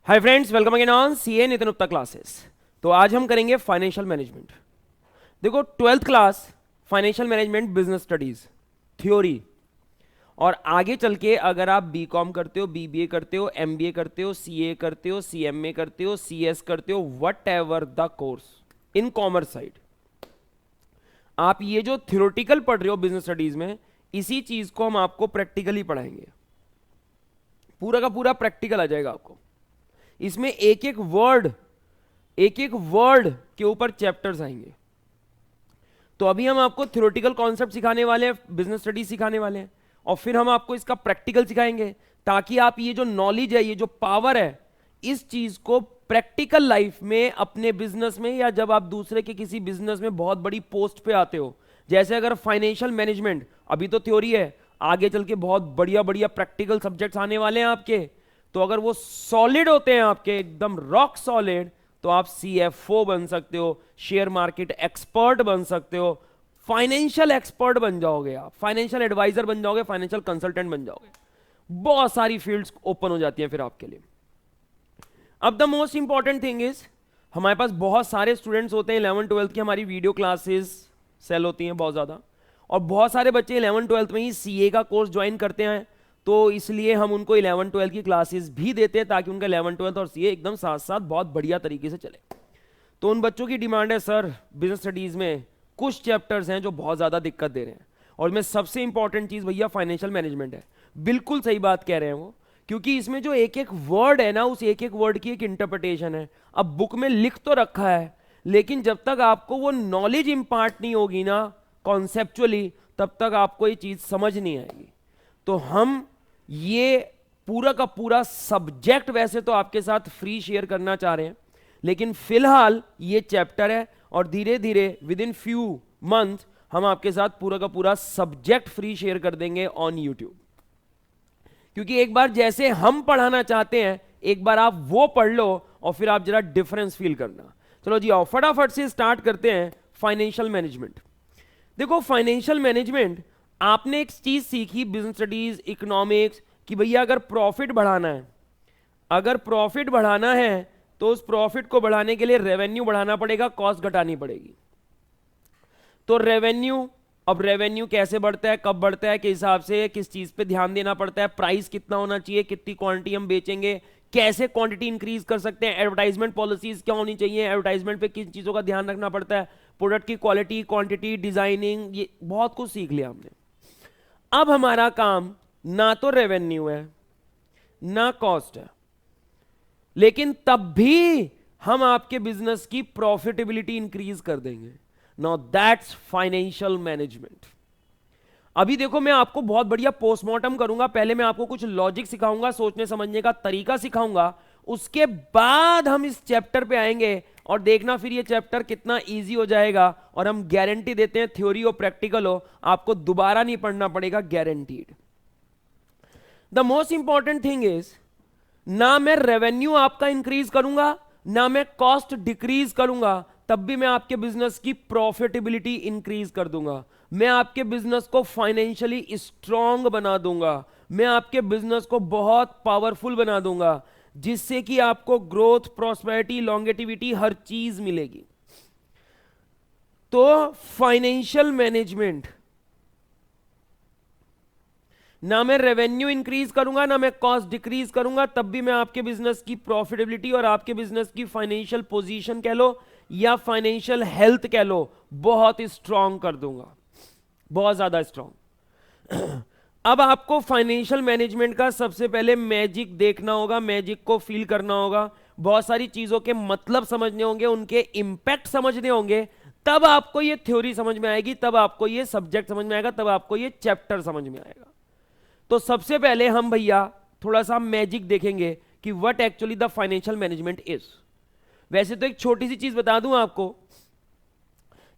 Hi friends, welcome again on CA Nitin Gupta classes. तो आज हम करेंगे फाइनेंशियल मैनेजमेंट। देखो, twelfth class financial management business studies theory, और आगे चल के अगर आप बीकॉम करते हो, बीबीए करते हो, एमबीए करते हो, सीए करते हो, सीएमए करते हो, सीएस करते हो, what ever the course in commerce side, आप ये जो थ्योरेटिकल पढ़ रहे हो बिजनेस स्टडीज में, इसी चीज को हम आपको प्रैक्टिकली पढ़ाएंगे। पूरा का पूरा प्रैक्टिकल आ जाएगा आपको। इसमें एक एक वर्ड के ऊपर चैप्टर्स आएंगे। तो अभी हम आपको थ्योरेटिकल कॉन्सेप्ट सिखाने वाले हैं, बिजनेस स्टडीज सिखाने वाले हैं, और फिर हम आपको इसका प्रैक्टिकल सिखाएंगे, ताकि आप ये जो नॉलेज है, ये जो पावर है, इस चीज को प्रैक्टिकल लाइफ में, अपने बिजनेस में, या जब आप दूसरे के किसी बिजनेस में बहुत बड़ी पोस्ट पे आते हो, जैसे अगर फाइनेंशियल मैनेजमेंट अभी तो थ्योरी है, आगे चल के बहुत बढ़िया बढ़िया प्रैक्टिकल सब्जेक्ट्स आने वाले हैं आपके। तो अगर वो सॉलिड होते हैं आपके, एकदम रॉक सॉलिड, तो आप सीएफओ बन सकते हो, शेयर मार्केट एक्सपर्ट बन सकते हो, फाइनेंशियल एक्सपर्ट बन जाओगे, आप फाइनेंशियल एडवाइजर बन जाओगे, फाइनेंशियल कंसल्टेंट बन जाओगे। बहुत सारी फील्ड्स ओपन हो जाती हैं फिर आपके लिए। अब the most important thing is, हमारे पास बहुत सारे स्टूडेंट्स होते हैं 11 12 की, हमारी वीडियो क्लासेस सेल होती हैं बहुत ज़्यादा, और बहुत सारे बच्चे 11 12 में ही सीए का कोर्स ज्वाइन करते हैं। तो इसलिए हम उनको 11 12 की क्लासेस भी देते हैं, ताकि उनका 11 12 और सीए एकदम साथ साथ बहुत बढ़िया तरीके से चले। तो उन बच्चों की डिमांड है, सर बिजनेस स्टडीज़ में कुछ चैप्टर्स हैं जो बहुत ज़्यादा दिक्कत दे रहे हैं, और इसमें सबसे इंपॉर्टेंट चीज़ भैया फाइनेंशियल मैनेजमेंट है। बिल्कुल सही बात कह रहे हैं वो, क्योंकि इसमें जो एक एक वर्ड है ना, उस एक एक वर्ड की एक इंटरप्रिटेशन है। अब बुक में लिख तो रखा है, लेकिन जब तक आपको वो नॉलेज इंपार्ट नहीं होगी ना कॉन्सेप्चुअली, तब तक आपको ये चीज़ समझ नहीं आएगी। तो हम ये पूरा का पूरा सब्जेक्ट वैसे तो आपके साथ फ्री शेयर करना चाह रहे हैं, लेकिन फिलहाल ये चैप्टर है, और धीरे धीरे विद इन फ्यू मंथ हम आपके साथ पूरा का पूरा सब्जेक्ट फ्री शेयर कर देंगे ऑन यूट्यूब। क्योंकि एक बार जैसे हम पढ़ाना चाहते हैं, एक बार आप वो पढ़ लो, और फिर आप जरा डिफरेंस फील करना। चलो जी आओ, फटाफट से स्टार्ट करते हैं फाइनेंशियल मैनेजमेंट। देखो, फाइनेंशियल मैनेजमेंट आपने एक चीज सीखी बिजनेस स्टडीज, इकोनॉमिक्स, कि भैया अगर प्रॉफिट बढ़ाना है, तो उस प्रॉफिट को बढ़ाने के लिए रेवेन्यू बढ़ाना पड़ेगा, कॉस्ट घटानी पड़ेगी। तो रेवेन्यू, अब रेवेन्यू कैसे बढ़ता है, कब बढ़ता है, किस हिसाब से, किस चीज पे ध्यान देना पड़ता है, प्राइस कितना होना चाहिए, कितनी क्वांटिटी हम बेचेंगे, कैसे क्वांटिटी इंक्रीज कर सकते हैं, एडवर्टाइजमेंट पॉलिसीज क्या होनी चाहिए, एडवर्टाइजमेंट पे किन चीजों का ध्यान रखना पड़ता है, प्रोडक्ट की क्वालिटी, क्वांटिटी, डिजाइनिंग, ये बहुत कुछ सीख लिया हमने। अब हमारा काम ना तो रेवेन्यू है ना कॉस्ट है, लेकिन तब भी हम आपके बिजनेस की प्रॉफिटेबिलिटी इंक्रीज कर देंगे। Now that's financial management. अभी देखो, मैं आपको बहुत बढ़िया पोस्टमार्टम करूंगा। पहले मैं आपको कुछ लॉजिक सिखाऊंगा, सोचने समझने का तरीका सिखाऊंगा, उसके बाद हम इस चैप्टर पे आएंगे, और देखना फिर ये चैप्टर कितना इजी हो जाएगा। और हम गारंटी देते हैं, थ्योरी हो प्रैक्टिकल हो, आपको दोबारा नहीं पढ़ना पड़ेगा, guaranteed. The most important thing is, ना मैं रेवेन्यू आपका इंक्रीज करूंगा, ना मैं कॉस्ट डिक्रीज करूंगा, तब भी मैं आपके बिजनेस की प्रॉफिटेबिलिटी इंक्रीज कर दूंगा। मैं आपके बिजनेस को फाइनेंशियली स्ट्रांग बना दूंगा, मैं आपके बिजनेस को बहुत पावरफुल बना दूंगा, जिससे कि आपको ग्रोथ, प्रॉस्पेरिटी, लॉन्गेटिविटी, हर चीज मिलेगी। तो फाइनेंशियल मैनेजमेंट, ना मैं रेवेन्यू इंक्रीज करूंगा, ना मैं कॉस्ट डिक्रीज करूंगा, तब भी मैं आपके बिजनेस की प्रॉफिटेबिलिटी और आपके बिजनेस की फाइनेंशियल पोजीशन कह लो या फाइनेंशियल हेल्थ कह लो, बहुत स्ट्रांग कर दूंगा, बहुत ज्यादा स्ट्रांग। अब आपको फाइनेंशियल मैनेजमेंट का सबसे पहले मैजिक देखना होगा, मैजिक को फील करना होगा, बहुत सारी चीजों के मतलब समझने होंगे, उनके इंपैक्ट समझने होंगे, तब आपको ये थ्योरी समझ में आएगी, तब आपको ये सब्जेक्ट समझ में आएगा, तब आपको ये चैप्टर समझ में आएगा। तो सबसे पहले हम भैया थोड़ा सा मैजिक देखेंगे कि what actually the financial management is. वैसे तो एक छोटी सी चीज बता दूं आपको,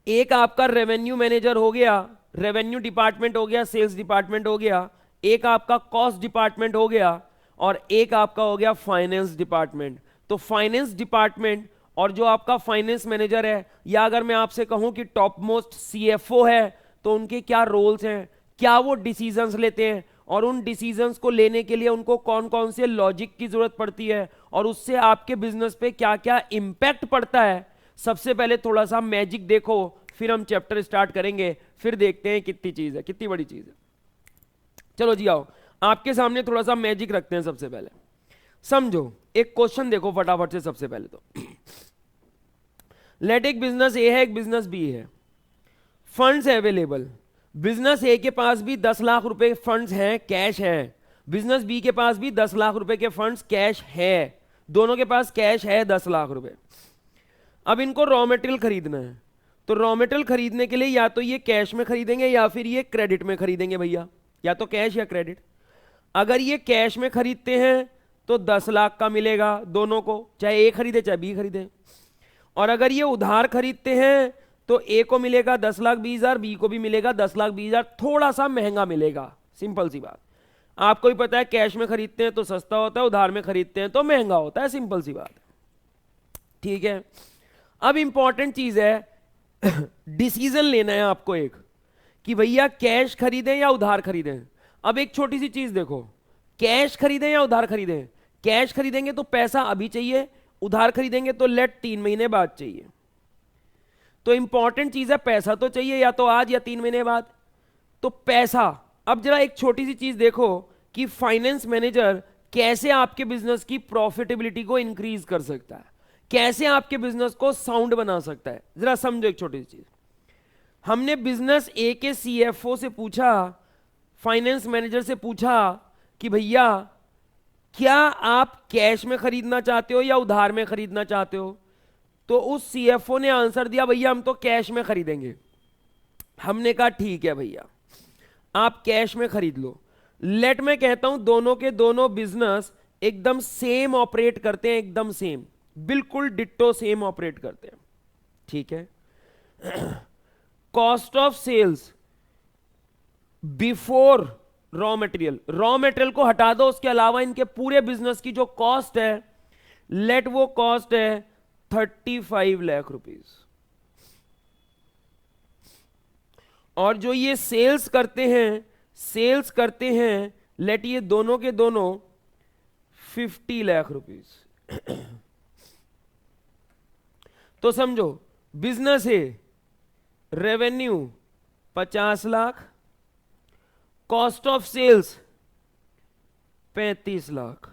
एक आपका रेवेन्यू मैनेजर हो गया, रेवेन्यू डिपार्टमेंट हो गया, सेल्स डिपार्टमेंट हो गया, एक आपका कॉस्ट डिपार्टमेंट हो गया, और एक आपका हो गया फाइनेंस डिपार्टमेंट। तो फाइनेंस डिपार्टमेंट और जो आपका फाइनेंस मैनेजर है, या अगर मैं आपसे कहूं कि टॉप मोस्ट सीएफओ है, तो उनके क्या रोल्स हैं, क्या वो डिसीजंस लेते हैं, और उन डिसीजंस को लेने के लिए उनको कौन कौन से लॉजिक की जरूरत पड़ती है और उससे आपके बिजनेस पे क्या क्या इंपैक्ट पड़ता है, सबसे पहले थोड़ा सा मैजिक देखो, फिर हम चैप्टर स्टार्ट करेंगे, फिर देखते हैं कितनी चीज है, कितनी बड़ी चीज है। चलो जी आओ, आपके सामने थोड़ा सा मैजिक रखते हैं। सबसे पहले समझो, एक क्वेश्चन देखो फटाफट से। सबसे पहले तो लेट एक बिजनेस ए है, एक बिजनेस बी है, फंड्स अवेलेबल। बिजनेस ए के पास भी 10 लाख रुपए फंड्स हैं, कैश है। बिजनेस बी के पास भी 10 लाख रुपए के फंड्स कैश है। दोनों के पास कैश है 10 लाख रुपए। अब इनको रॉ मटेरियल खरीदना है, तो रॉ मटेरियल खरीदने के लिए या तो ये कैश में खरीदेंगे या फिर ये क्रेडिट में खरीदेंगे भैया, या तो कैश या क्रेडिट। अगर ये कैश में खरीदते हैं तो 10 लाख का मिलेगा दोनों को, चाहे ए खरीदे चाहे बी खरीदे। और अगर ये उधार खरीदते हैं तो ए को मिलेगा 10,20,000, बी को भी मिलेगा 10,20,000, थोड़ा सा महंगा मिलेगा। सिंपल सी बात, आपको भी पता है कैश में खरीदते हैं तो सस्ता होता है, उधार में खरीदते हैं तो महंगा होता है। सिंपल सी बात, ठीक है। अब इंपॉर्टेंट चीज है डिसीजन लेना है आपको एक, कि भैया कैश खरीदें या उधार खरीदें। अब एक छोटी सी चीज देखो, कैश खरीदें या उधार खरीदें। कैश खरीदेंगे तो पैसा अभी चाहिए, उधार खरीदेंगे तो लेट 3 महीने बाद चाहिए। तो इंपॉर्टेंट चीज है पैसा तो चाहिए, या तो आज या 3 महीने बाद। तो पैसा, अब जरा एक छोटी सी चीज देखो कि फाइनेंस मैनेजर कैसे आपके बिजनेस की प्रॉफिटेबिलिटी को इंक्रीज कर सकता है, कैसे आपके बिजनेस को साउंड बना सकता है। जरा समझो एक छोटी सी चीज। हमने बिजनेस ए के सीएफओ से पूछा, फाइनेंस मैनेजर से पूछा कि भैया क्या आप कैश में खरीदना चाहते हो या उधार में खरीदना चाहते हो। तो उस सीएफओ ने आंसर दिया, भैया हम तो कैश में खरीदेंगे। हमने कहा ठीक है भैया, आप कैश में खरीद लो। लेट मैं कहता हूं दोनों के दोनों बिजनेस एकदम सेम ऑपरेट करते हैं, एकदम सेम, बिल्कुल डिट्टो सेम ऑपरेट करते हैं, ठीक है। Cost of sales before raw material, raw material को हटा दो, उसके अलावा इनके पूरे बिजनेस की जो कॉस्ट है, लेट वो कॉस्ट है 35 लाख रुपीस। और जो ये सेल्स करते हैं लेट ये दोनों के दोनों 50 लाख रुपीस। तो समझो बिजनेस है, revenue 50 lakh, cost of sales 35 lakh.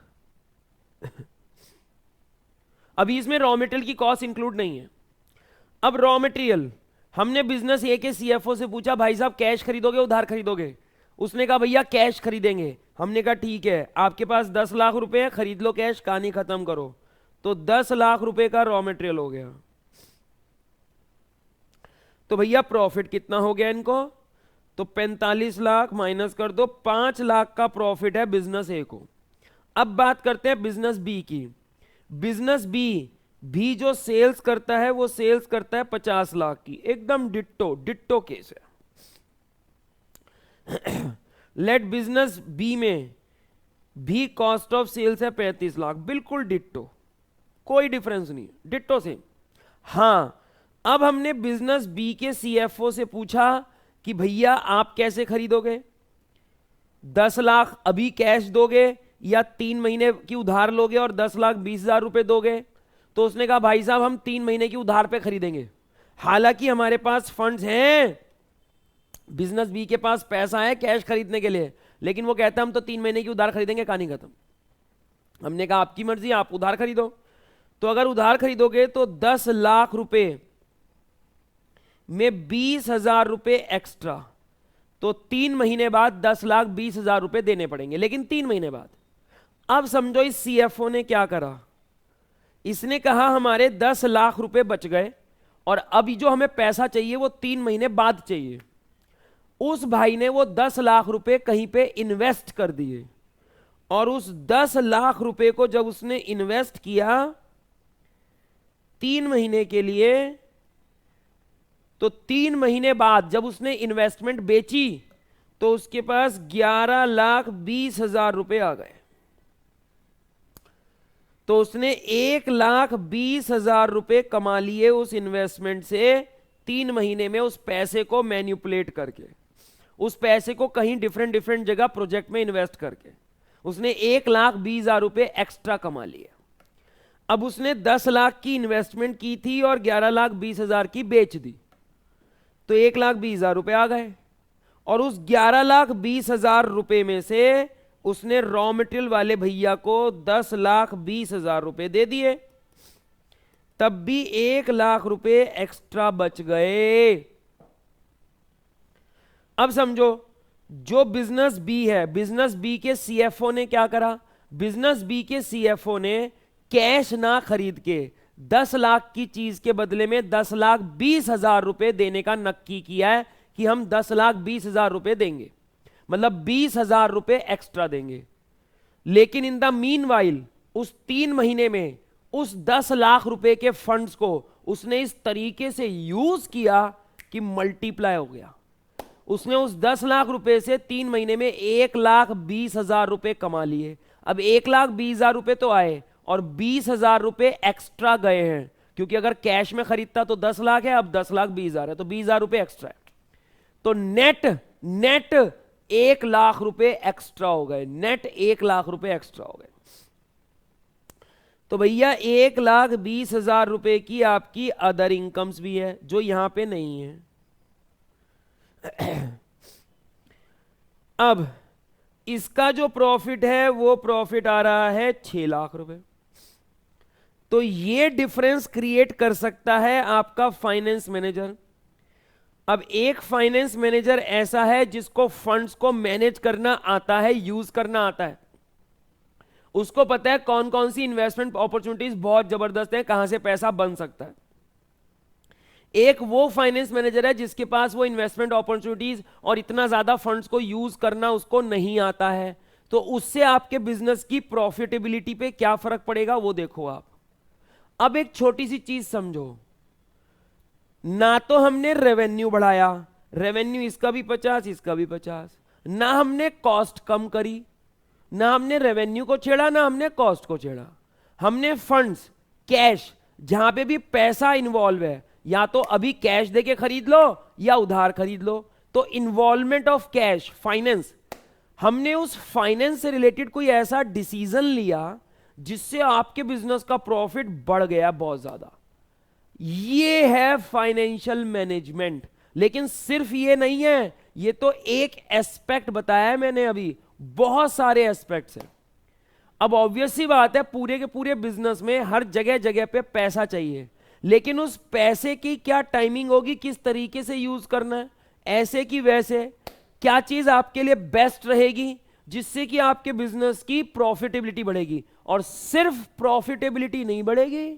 अभी इसमें रॉ मटेरियल की कॉस्ट इंक्लूड नहीं है। अब रॉ मटेरियल हमने बिजनेस ए के सीएफओ से पूछा, भाई साहब कैश खरीदोगे उधार खरीदोगे। उसने कहा भैया कैश खरीदेंगे। हमने कहा ठीक है, आपके पास 10 लाख रुपए है, खरीद लो कैश, कहानी खत्म करो। तो 10 लाख रुपए का रॉ मटेरियल हो गया। तो भैया प्रॉफिट कितना हो गया इनको, तो 45 लाख माइनस कर दो, 5 लाख का प्रॉफिट है बिजनेस ए को। अब बात करते हैं बिजनेस बी की। बिजनेस बी भी जो सेल्स करता है वो सेल्स करता है 50 लाख की, एकदम डिट्टो केस है। लेट बिजनेस बी में भी कॉस्ट ऑफ सेल्स है 35 लाख, बिल्कुल डिट्टो, कोई डिफरेंस नहीं, डिट्टो सेम। हां, अब हमने बिजनेस बी के सीएफओ से पूछा कि भैया आप कैसे खरीदोगे, 10 लाख अभी कैश दोगे या 3 महीने की उधार लोगे और 10,20,000 रुपए दोगे। तो उसने कहा भाई साहब हम 3 महीने की उधार पे खरीदेंगे। हालांकि हमारे पास फंड्स हैं, बिजनेस बी के पास पैसा है कैश खरीदने के लिए, लेकिन वो कहता है हम तो 3 महीने की उधार खरीदेंगे, कहानी खत्म। हमने कहा आपकी मर्जी, आप उधार खरीदो। तो अगर उधार खरीदोगे तो 10 लाख रुपए में 20,000 रुपए एक्स्ट्रा, तो 3 महीने बाद 10,20,000 रुपए देने पड़ेंगे, लेकिन 3 महीने बाद। अब समझो इस सीएफओ ने क्या करा, इसने कहा हमारे 10 लाख रुपए बच गए और अभी जो हमें पैसा चाहिए वो 3 महीने बाद चाहिए। उस भाई ने वो 10 लाख रुपए कहीं पे इन्वेस्ट कर दिए, और उस 10 लाख रुपए को जब उसने इन्वेस्ट किया 3 महीने के लिए, तो 3 महीने बाद जब उसने इन्वेस्टमेंट बेची तो उसके पास 11,20,000 रुपए आ गए। तो उसने 1,20,000 रुपए कमा लिए उस इन्वेस्टमेंट से 3 महीने में, उस पैसे को मैन्युपुलेट करके। उस पैसे को कहीं डिफरेंट डिफरेंट जगह प्रोजेक्ट में इन्वेस्ट करके उसने 1,20,000 रुपए एक्स्ट्रा कमा लिए। अब उसने 10 लाख की इन्वेस्टमेंट की थी और 11,20,000 की बेच दी, तो 1,20,000 रुपए आ गए। और उस 11,20,000 रुपए में से उसने रॉ मटेरियल वाले भैया को 10,20,000 रुपए दे दिए, तब भी 1,00,000 रुपए एक्स्ट्रा बच गए। अब समझो, जो बिजनेस बी है, बिजनेस बी के सीएफओ ने क्या करा? बिजनेस बी के सीएफओ ने कैश ना खरीद के 10 लाख की चीज के बदले में 10,20,000 रुपए देने का नक्की किया है कि हम 10,20,000 रुपए देंगे, मतलब 20,000 रुपए एक्स्ट्रा देंगे। लेकिन इन द मीनवाइल उस 3 महीने में उस 10 लाख रुपए के फंड्स को उसने इस तरीके से यूज किया कि मल्टीप्लाई हो गया। उसने उस 10 लाख रुपए से 3 महीने में 1,20,000 रुपए कमा लिए। अब 1,20,000 रुपए तो आए और 20,000 रुपए एक्स्ट्रा गए हैं, क्योंकि अगर कैश में खरीदता तो 10 लाख है, अब 10,20,000 है, तो 20,000 रुपए एक्स्ट्रा है। तो नेट 1,00,000 रुपए एक्स्ट्रा हो गए, नेट 1,00,000 रुपए एक्स्ट्रा हो गए। तो भैया 1,20,000 रुपए की आपकी अदर इनकम्स भी है जो यहां पे नहीं है। अब इसका जो प्रॉफिट है वो प्रॉफिट आ रहा है 6 लाख रुपए। तो ये डिफरेंस क्रिएट कर सकता है आपका फाइनेंस मैनेजर। अब एक फाइनेंस मैनेजर ऐसा है जिसको फंड्स को मैनेज करना आता है, यूज करना आता है, उसको पता है कौन कौन सी इन्वेस्टमेंट अपॉर्चुनिटीज बहुत जबरदस्त है, कहां से पैसा बन सकता है। एक वो फाइनेंस मैनेजर है जिसके पास वो इन्वेस्टमेंट अपॉर्चुनिटीज और इतना ज्यादा फंड्स को यूज करना उसको नहीं आता है। तो उससे आपके बिजनेस की प्रॉफिटेबिलिटी पे क्या फर्क पड़ेगा वो देखो आप। अब एक छोटी सी चीज समझो, ना तो हमने रेवेन्यू बढ़ाया, रेवेन्यू इसका भी 50 इसका भी 50, ना हमने कॉस्ट कम करी, ना हमने रेवेन्यू को छेड़ा ना हमने कॉस्ट को छेड़ा। हमने फंड्स, कैश, जहां पे भी पैसा इन्वॉल्व है, या तो अभी कैश देके खरीद लो या उधार खरीद लो। तो इन्वॉल्वमेंट ऑफ कैश, फाइनेंस, हमने उस फाइनेंस से रिलेटेड कोई ऐसा डिसीजन लिया जिससे आपके बिजनेस का प्रॉफिट बढ़ गया बहुत ज्यादा। ये है फाइनेंशियल मैनेजमेंट। लेकिन सिर्फ ये नहीं है, ये तो एक एस्पेक्ट बताया है मैंने अभी, बहुत सारे एस्पेक्ट्स हैं। अब ऑब्वियस सी बात है, पूरे के पूरे बिजनेस में हर जगह जगह पे पैसा चाहिए, लेकिन उस पैसे की क्या टाइमिंग होगी, किस तरीके से यूज करना है, ऐसे कि वैसे, क्या चीज आपके लिए बेस्ट रहेगी जिससे कि आपके बिजनेस की प्रॉफिटेबिलिटी बढ़ेगी। और सिर्फ प्रॉफिटेबिलिटी नहीं बढ़ेगी,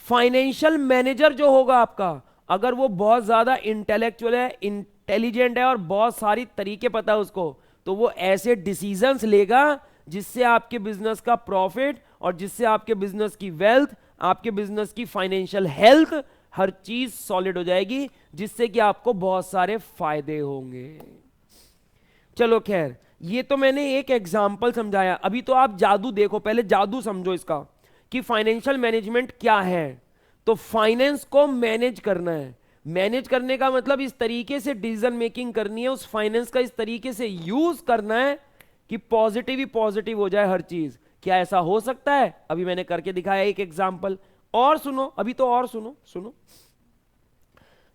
फाइनेंशियल मैनेजर जो होगा आपका, अगर वो बहुत ज्यादा इंटेलेक्चुअल है, इंटेलिजेंट है और बहुत सारी तरीके पता है उसको, तो वो ऐसे डिसीजंस लेगा जिससे आपके बिजनेस का प्रॉफिट और जिससे आपके बिजनेस की वेल्थ, आपके बिजनेस की फाइनेंशियल हेल्थ, हर चीज सॉलिड हो जाएगी, जिससे कि आपको बहुत सारे फायदे होंगे। चलो खैर, ये तो मैंने एक एग्जाम्पल समझाया। अभी तो आप जादू देखो, पहले जादू समझो इसका कि फाइनेंशियल मैनेजमेंट क्या है। तो फाइनेंस को मैनेज करना है, मैनेज करने का मतलब इस तरीके से डिसीजन मेकिंग करनी है, उस फाइनेंस का इस तरीके से यूज करना है कि पॉजिटिव ही पॉजिटिव हो जाए हर चीज। क्या ऐसा हो सकता है? अभी मैंने करके दिखाया एक एग्जाम्पल। और सुनो, अभी तो और सुनो।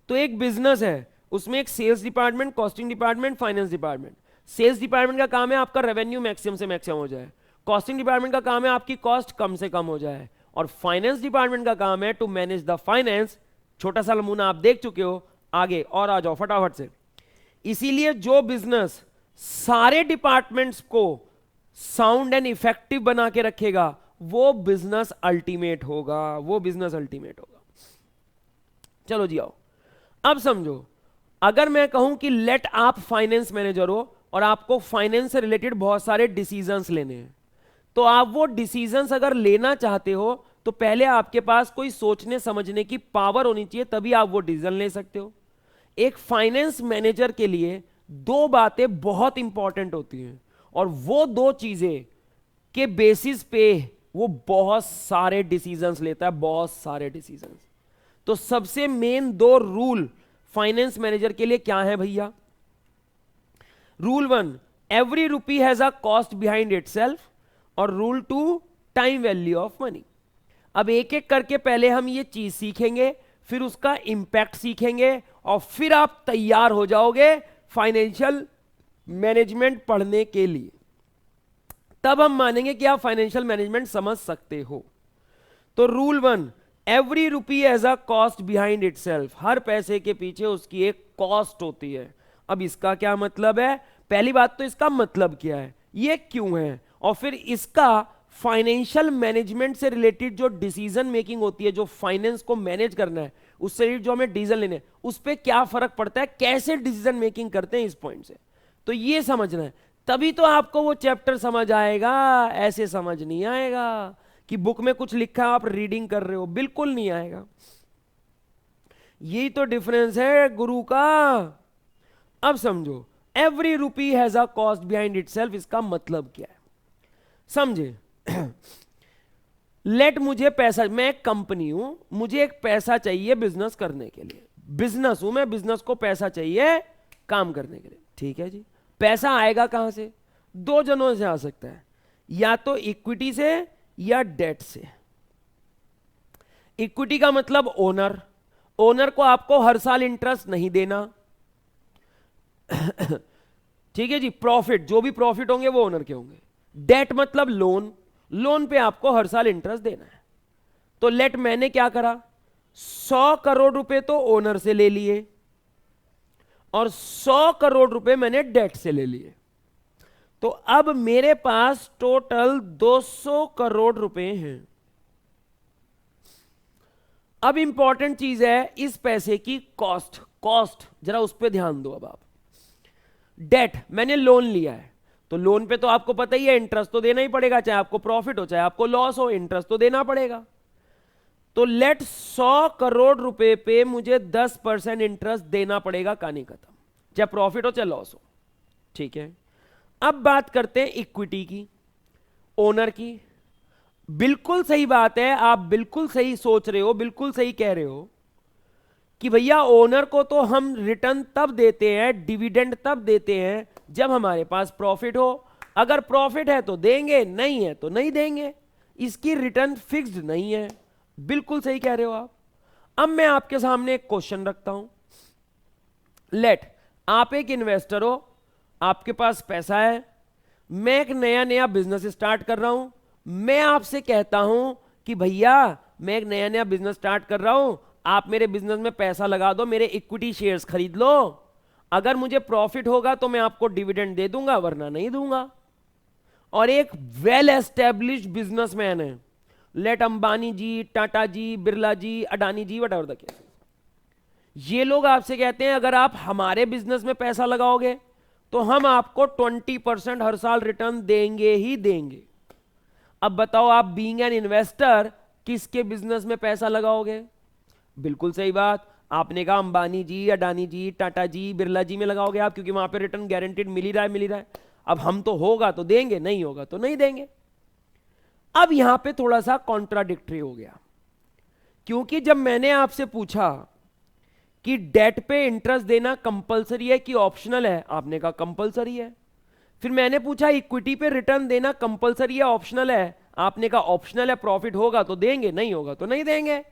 तो एक बिजनेस है, उसमें एक sales department, costing department, finance department. Sales department का काम है आपका रेवेन्यू मैक्सिमम से मैक्सिमम हो जाए, कॉस्टिंग डिपार्टमेंट का काम है आपकी कॉस्ट कम से कम हो जाए, और फाइनेंस डिपार्टमेंट का काम है टू मैनेज द फाइनेंस। छोटा सा नमूना आप देख चुके हो, आगे और आ जाओ फटाफट से। इसीलिए जो बिजनेस सारे डिपार्टमेंट्स को साउंड एंड इफेक्टिव बना के रखेगा वो बिजनेस अल्टीमेट होगा, वो बिजनेस अल्टीमेट होगा। चलो जी आओ, अब समझो, अगर मैं कहूं कि लेट आप फाइनेंस मैनेजर हो और आपको फाइनेंस से रिलेटेड बहुत सारे डिसीजंस लेने हैं, तो आप वो डिसीजंस अगर लेना चाहते हो तो पहले आपके पास कोई सोचने समझने की पावर होनी चाहिए, तभी आप वो डिसीजन ले सकते हो। एक फाइनेंस मैनेजर के लिए दो बातें बहुत इंपॉर्टेंट होती हैं, और वो दो चीजें के बेसिस पे वो बहुत सारे डिसीजंस लेता है, बहुत सारे डिसीजंस। तो सबसे मेन दो रूल फाइनेंस मैनेजर के लिए क्या है भैया? Rule 1, every rupee has a cost behind itself, और rule 2, time value of money. अब एक एक करके पहले हम ये चीज सीखेंगे, फिर उसका इंपैक्ट सीखेंगे, और फिर आप तैयार हो जाओगे फाइनेंशियल मैनेजमेंट पढ़ने के लिए। तब हम मानेंगे कि आप फाइनेंशियल मैनेजमेंट समझ सकते हो। तो rule 1, every rupee has a cost behind itself, हर पैसे के पीछे उसकी एक कॉस्ट होती है। अब इसका क्या मतलब है? पहली बात तो इसका मतलब क्या है, ये क्यों है, और फिर इसका फाइनेंशियल मैनेजमेंट से रिलेटेड जो डिसीजन मेकिंग होती है, जो फाइनेंस को मैनेज करना है, उससे रिलेटेड जो हमें डिसीजन लेने हैं, उस पर क्या फर्क पड़ता है, कैसे डिसीजन मेकिंग करते हैं इस पॉइंट से। तो ये समझना है, तभी तो आपको वो चैप्टर समझ आएगा। ऐसे समझ नहीं आएगा कि बुक में कुछ लिखा है आप रीडिंग कर रहे हो, बिल्कुल नहीं आएगा। यही तो डिफरेंस है गुरु का। अब समझो, every rupee has a cost behind itself, इसका मतलब क्या है समझे। लेट मुझे पैसा, मैं एक कंपनी हूं, मुझे एक पैसा चाहिए बिजनेस करने के लिए, बिजनेस हूं मैं, बिजनेस को पैसा चाहिए काम करने के लिए, ठीक है जी। पैसा आएगा कहां से? दो जनों से आ सकता है, या तो इक्विटी से या डेट से। इक्विटी का मतलब ओनर, ओनर को आपको हर साल इंटरेस्ट नहीं देना, ठीक है जी। प्रॉफिट, जो भी प्रॉफिट होंगे वो ओनर के होंगे। डेट मतलब लोन, लोन पे आपको हर साल इंटरेस्ट देना है। तो लेट मैंने क्या करा, 100 करोड़ रुपए तो ओनर से ले लिए और 100 करोड़ रुपए मैंने डेट से ले लिए। तो अब मेरे पास टोटल 200 करोड़ रुपए हैं। अब इंपॉर्टेंट चीज है इस पैसे की कॉस्ट, कॉस्ट जरा उस पर ध्यान दो। अब आप डेट, मैंने लोन लिया है, तो लोन पे तो आपको पता ही है इंटरेस्ट तो देना ही पड़ेगा, चाहे आपको प्रॉफिट हो चाहे आपको लॉस हो, इंटरेस्ट तो देना पड़ेगा। तो लेट 100 करोड़ रुपए पे मुझे 10% इंटरेस्ट देना पड़ेगा, कहानी खत्म, चाहे प्रॉफिट हो चाहे लॉस हो, ठीक है। अब बात करते हैं इक्विटी की, ओनर की। बिल्कुल सही बात है, आप बिल्कुल सही सोच रहे हो, बिल्कुल सही कह रहे हो कि भैया ओनर को तो हम रिटर्न तब देते हैं, डिविडेंड तब देते हैं जब हमारे पास प्रॉफिट हो। अगर प्रॉफिट है तो देंगे, नहीं है तो नहीं देंगे, इसकी रिटर्न फिक्स्ड नहीं है। बिल्कुल सही कह रहे हो आप। अब मैं आपके सामने एक क्वेश्चन रखता हूं। लेट आप एक इन्वेस्टर हो, आपके पास पैसा है, मैं एक नया नया बिजनेस स्टार्ट कर रहा हूं। मैं आपसे कहता हूं कि भैया मैं एक नया नया बिजनेस स्टार्ट कर रहा हूं, आप मेरे बिजनेस में पैसा लगा दो, मेरे इक्विटी शेयर्स खरीद लो, अगर मुझे प्रॉफिट होगा तो मैं आपको डिविडेंड दे दूंगा वरना नहीं दूंगा। और एक वेल एस्टेब्लिश्ड बिजनेसमैन है, let Ambani ji, Tata ji, Birla ji, Adani ji, whatever the case, ये लोग आपसे कहते हैं अगर आप हमारे बिजनेस में पैसा लगाओगे तो हम आपको 20% हर साल रिटर्न देंगे ही देंगे। अब बताओ आप बीइंग एन इन्वेस्टर किसके बिजनेस में पैसा लगाओगे? बिल्कुल सही बात, आपने कहा अंबानी जी, अडानी जी, टाटा जी, बिरला जी में लगाओगे आप, क्योंकि वहां पे रिटर्न गारंटीड मिल ही रहा है, मिल ही रहा है। अब हम तो होगा तो देंगे, नहीं होगा तो नहीं देंगे। अब यहां पे थोड़ा सा कॉन्ट्राडिक्टरी हो गया, क्योंकि जब मैंने आपसे पूछा कि डेट पे इंटरेस्ट देना कंपलसरी है कि ऑप्शनल है, आपने कहा कंपलसरी है। फिर मैंने पूछा इक्विटी पे रिटर्न देना कंपलसरी है ऑप्शनल है, आपने कहा ऑप्शनल है, प्रॉफिट होगा तो देंगे, नहीं होगा तो नहीं देंगे।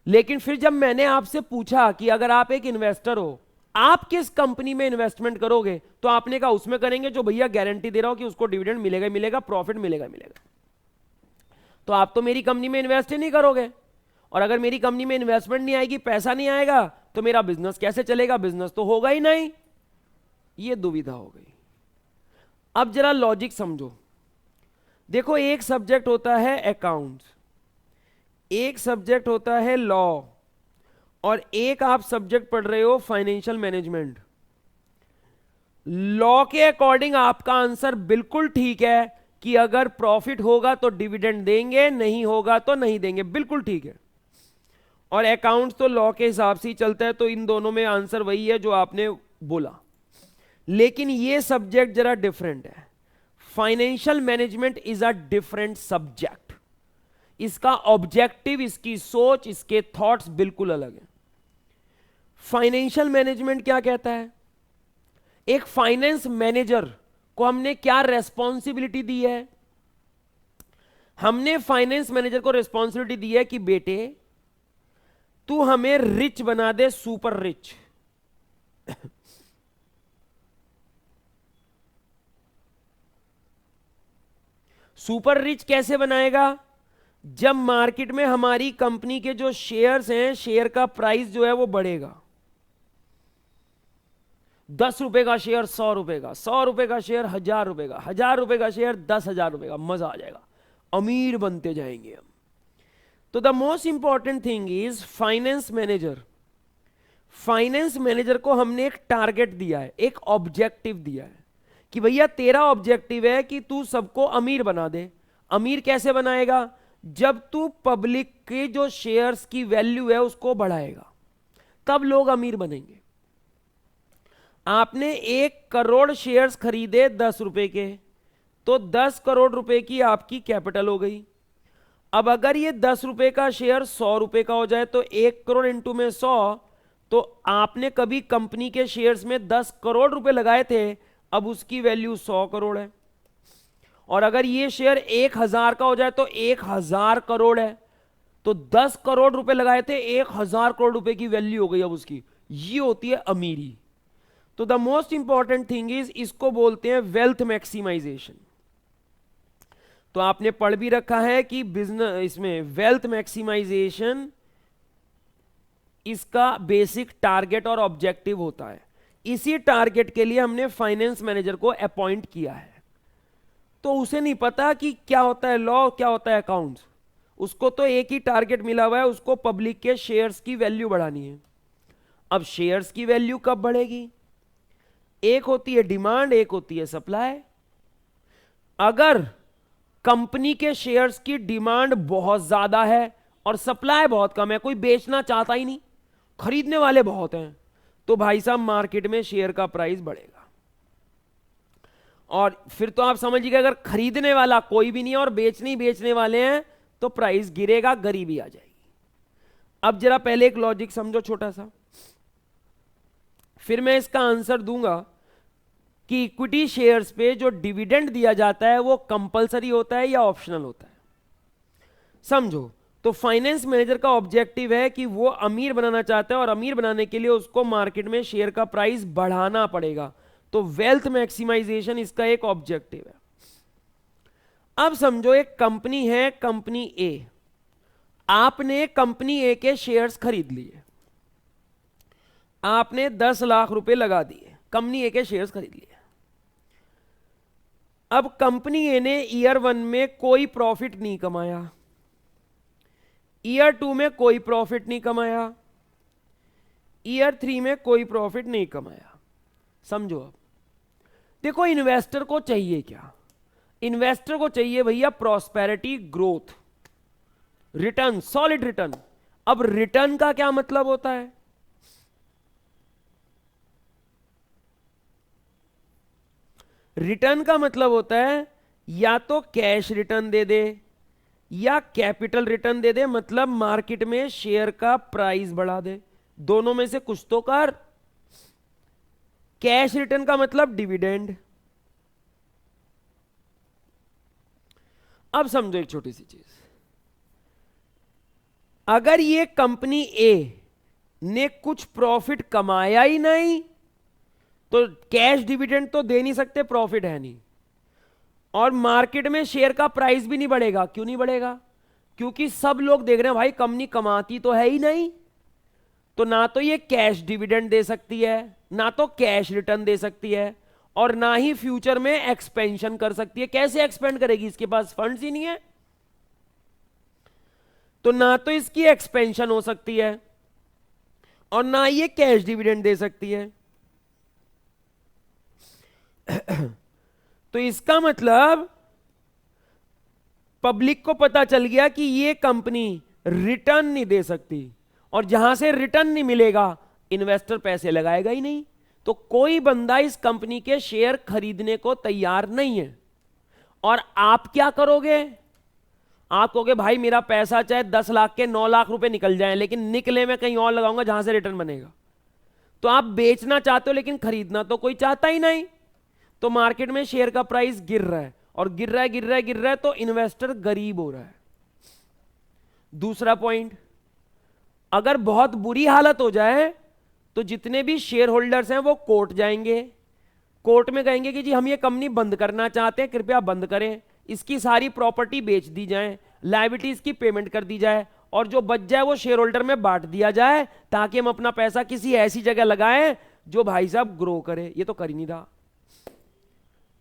लेकिन फिर जब मैंने आपसे पूछा कि अगर आप एक इन्वेस्टर हो, आप किस कंपनी में इन्वेस्टमेंट करोगे, तो आपने कहा उसमें करेंगे जो भैया गारंटी दे रहा हो कि उसको डिविडेंड मिलेगा ही मिलेगा, प्रॉफिट मिलेगा ही मिलेगा। तो आप तो मेरी कंपनी में इन्वेस्ट ही नहीं करोगे, और अगर मेरी कंपनी में इन्वेस्टमेंट नहीं आएगी, पैसा नहीं आएगा, तो मेरा बिजनेस कैसे चलेगा? बिजनेस तो होगा ही नहीं। ये दुविधा हो गई। अब जरा लॉजिक समझो। देखो, एक सब्जेक्ट होता है अकाउंट्स, एक सब्जेक्ट होता है लॉ, और एक आप सब्जेक्ट पढ़ रहे हो फाइनेंशियल मैनेजमेंट। लॉ के अकॉर्डिंग आपका आंसर बिल्कुल ठीक है कि अगर प्रॉफिट होगा तो डिविडेंड देंगे, नहीं होगा तो नहीं देंगे, बिल्कुल ठीक है। और अकाउंट्स तो लॉ के हिसाब से ही चलता है, तो इन दोनों में आंसर वही है जो आपने बोला। लेकिन ये सब्जेक्ट जरा डिफरेंट है। Financial management is a different subject, इसका ऑब्जेक्टिव, इसकी सोच, इसके थॉट्स बिल्कुल अलग है। फाइनेंशियल मैनेजमेंट क्या कहता है? एक फाइनेंस मैनेजर को हमने क्या रेस्पॉन्सिबिलिटी दी है? हमने फाइनेंस मैनेजर को रेस्पॉन्सिबिलिटी दी है कि बेटे तू हमें रिच बना दे, सुपर रिच। सुपर रिच कैसे बनाएगा? जब मार्केट में हमारी कंपनी के जो शेयर्स हैं, शेयर का प्राइस जो है वो बढ़ेगा। 10 रुपए का शेयर 100 रुपए का, 100 रुपए का शेयर 1000 रुपए का, 1000 रुपए का शेयर 10,000 रुपए का। मजा आ जाएगा, अमीर बनते जाएंगे हम। तो the most important thing is finance manager. Finance manager को हमने एक टारगेट दिया है, एक ऑब्जेक्टिव दिया है कि भैया तेरा ऑब्जेक्टिव है कि तू सबको अमीर बना दे। अमीर कैसे बनाएगा? जब तू पब्लिक के जो शेयर्स की वैल्यू है उसको बढ़ाएगा, तब लोग अमीर बनेंगे। आपने 1 करोड़ शेयर्स खरीदे 10 रुपए के, तो 10 करोड़ रुपए की आपकी कैपिटल हो गई। अब अगर ये 10 रुपए का शेयर 100 रुपए का हो जाए तो 1 करोड़ इंटू में 100, तो आपने कभी कंपनी के शेयर्स में 10 करोड़ रुपए लगाए थे, अब उसकी वैल्यू 100 करोड़ है। और अगर ये शेयर 1000 का हो जाए तो 1000 करोड़ है। तो 10 करोड़ रुपए लगाए थे, 1000 करोड़ रुपए की वैल्यू हो गई अब उसकी। ये होती है अमीरी। तो the most important thing is, इसको बोलते हैं वेल्थ मैक्सिमाइजेशन। तो आपने पढ़ भी रखा है कि बिजनेस इसमें वेल्थ मैक्सिमाइजेशन इसका बेसिक टारगेट और ऑब्जेक्टिव होता है। इसी टारगेट के लिए हमने फाइनेंस मैनेजर को अपॉइंट किया है। तो उसे नहीं पता कि क्या होता है लॉ, क्या होता है अकाउंट्स। उसको तो एक ही टारगेट मिला हुआ है, उसको पब्लिक के शेयर्स की वैल्यू बढ़ानी है। अब शेयर्स की वैल्यू कब बढ़ेगी? एक होती है डिमांड, एक होती है सप्लाई। अगर कंपनी के शेयर्स की डिमांड बहुत ज्यादा है और सप्लाई बहुत कम है, कोई बेचना चाहता ही नहीं, खरीदने वाले बहुत हैं, तो भाई साहब मार्केट में शेयर का प्राइस बढ़ेगा। और फिर तो आप समझिए अगर खरीदने वाला कोई भी नहीं है और बेचने वाले हैं तो प्राइस गिरेगा, गरीबी आ जाएगी। अब जरा पहले एक लॉजिक समझो छोटा सा, फिर मैं इसका आंसर दूंगा कि इक्विटी शेयर्स पे जो डिविडेंड दिया जाता है वो कंपलसरी होता है या ऑप्शनल होता है। समझो, तो फाइनेंस मैनेजर का ऑब्जेक्टिव है कि वो अमीर बनाना चाहता है और अमीर बनाने के लिए उसको मार्केट में शेयर का प्राइस बढ़ाना पड़ेगा। तो वेल्थ मैक्सिमाइजेशन इसका एक ऑब्जेक्टिव है। अब समझो एक कंपनी है, कंपनी ए। आपने कंपनी ए के शेयर्स खरीद लिए, आपने 10 लाख रुपए लगा दिए, कंपनी ए के शेयर्स खरीद लिए। अब कंपनी ए ने ईयर 1 में कोई प्रॉफिट नहीं कमाया, ईयर 2 में कोई प्रॉफिट नहीं कमाया, ईयर 3 में कोई प्रॉफिट नहीं कमाया। समझो, अब देखो इन्वेस्टर को चाहिए क्या? इन्वेस्टर को चाहिए भैया prosperity, growth, return, solid return. अब रिटर्न का क्या मतलब होता है? रिटर्न का मतलब होता है या तो कैश रिटर्न दे दे या कैपिटल रिटर्न दे दे, मतलब मार्केट में शेयर का प्राइस बढ़ा दे। दोनों में से कुछ तो कर। कैश रिटर्न का मतलब डिविडेंड। अब समझो एक छोटी सी चीज, अगर ये कंपनी ए ने कुछ प्रॉफिट कमाया ही नहीं तो कैश डिविडेंड तो दे नहीं सकते, प्रॉफिट है नहीं, और मार्केट में शेयर का प्राइस भी नहीं बढ़ेगा। क्यों नहीं बढ़ेगा? क्योंकि सब लोग देख रहे हैं भाई कंपनी कमाती तो है ही नहीं, तो ना तो ये कैश डिविडेंड दे सकती है, ना तो कैश रिटर्न दे सकती है, और ना ही फ्यूचर में एक्सपेंशन कर सकती है। कैसे एक्सपेंड करेगी? इसके पास फंड्स ही नहीं है। तो ना तो इसकी एक्सपेंशन हो सकती है और ना ये कैश डिविडेंड दे सकती है। तो इसका मतलब पब्लिक को पता चल गया कि ये कंपनी रिटर्न नहीं दे सकती, और जहां से रिटर्न नहीं मिलेगा इन्वेस्टर पैसे लगाएगा ही नहीं। तो कोई बंदा इस कंपनी के शेयर खरीदने को तैयार नहीं है। और आप क्या करोगे? आप कहोगे भाई मेरा पैसा चाहे 10 लाख के 9 लाख रुपए निकल जाए, लेकिन निकले मैं कहीं और लगाऊंगा जहां से रिटर्न बनेगा। तो आप बेचना चाहते हो लेकिन खरीदना तो कोई चाहता ही नहीं, तो मार्केट में शेयर का प्राइस गिर रहा है, और गिर रहा है गिर रहा है गिर रहा है, तो इन्वेस्टर गरीब हो रहा है। दूसरा पॉइंट, अगर बहुत बुरी हालत हो जाए तो जितने भी शेयर होल्डर्स हैं वो कोर्ट जाएंगे, कोर्ट में कहेंगे कि जी हम ये कंपनी बंद करना चाहते हैं, कृपया बंद करें, इसकी सारी प्रॉपर्टी बेच दी जाए, लायबिलिटीज की पेमेंट कर दी जाए, और जो बच जाए वो शेयर होल्डर में बांट दिया जाए, ताकि हम अपना पैसा किसी ऐसी जगह लगाएं जो भाई साहब ग्रो करे। ये तो कर ही नहीं रहा।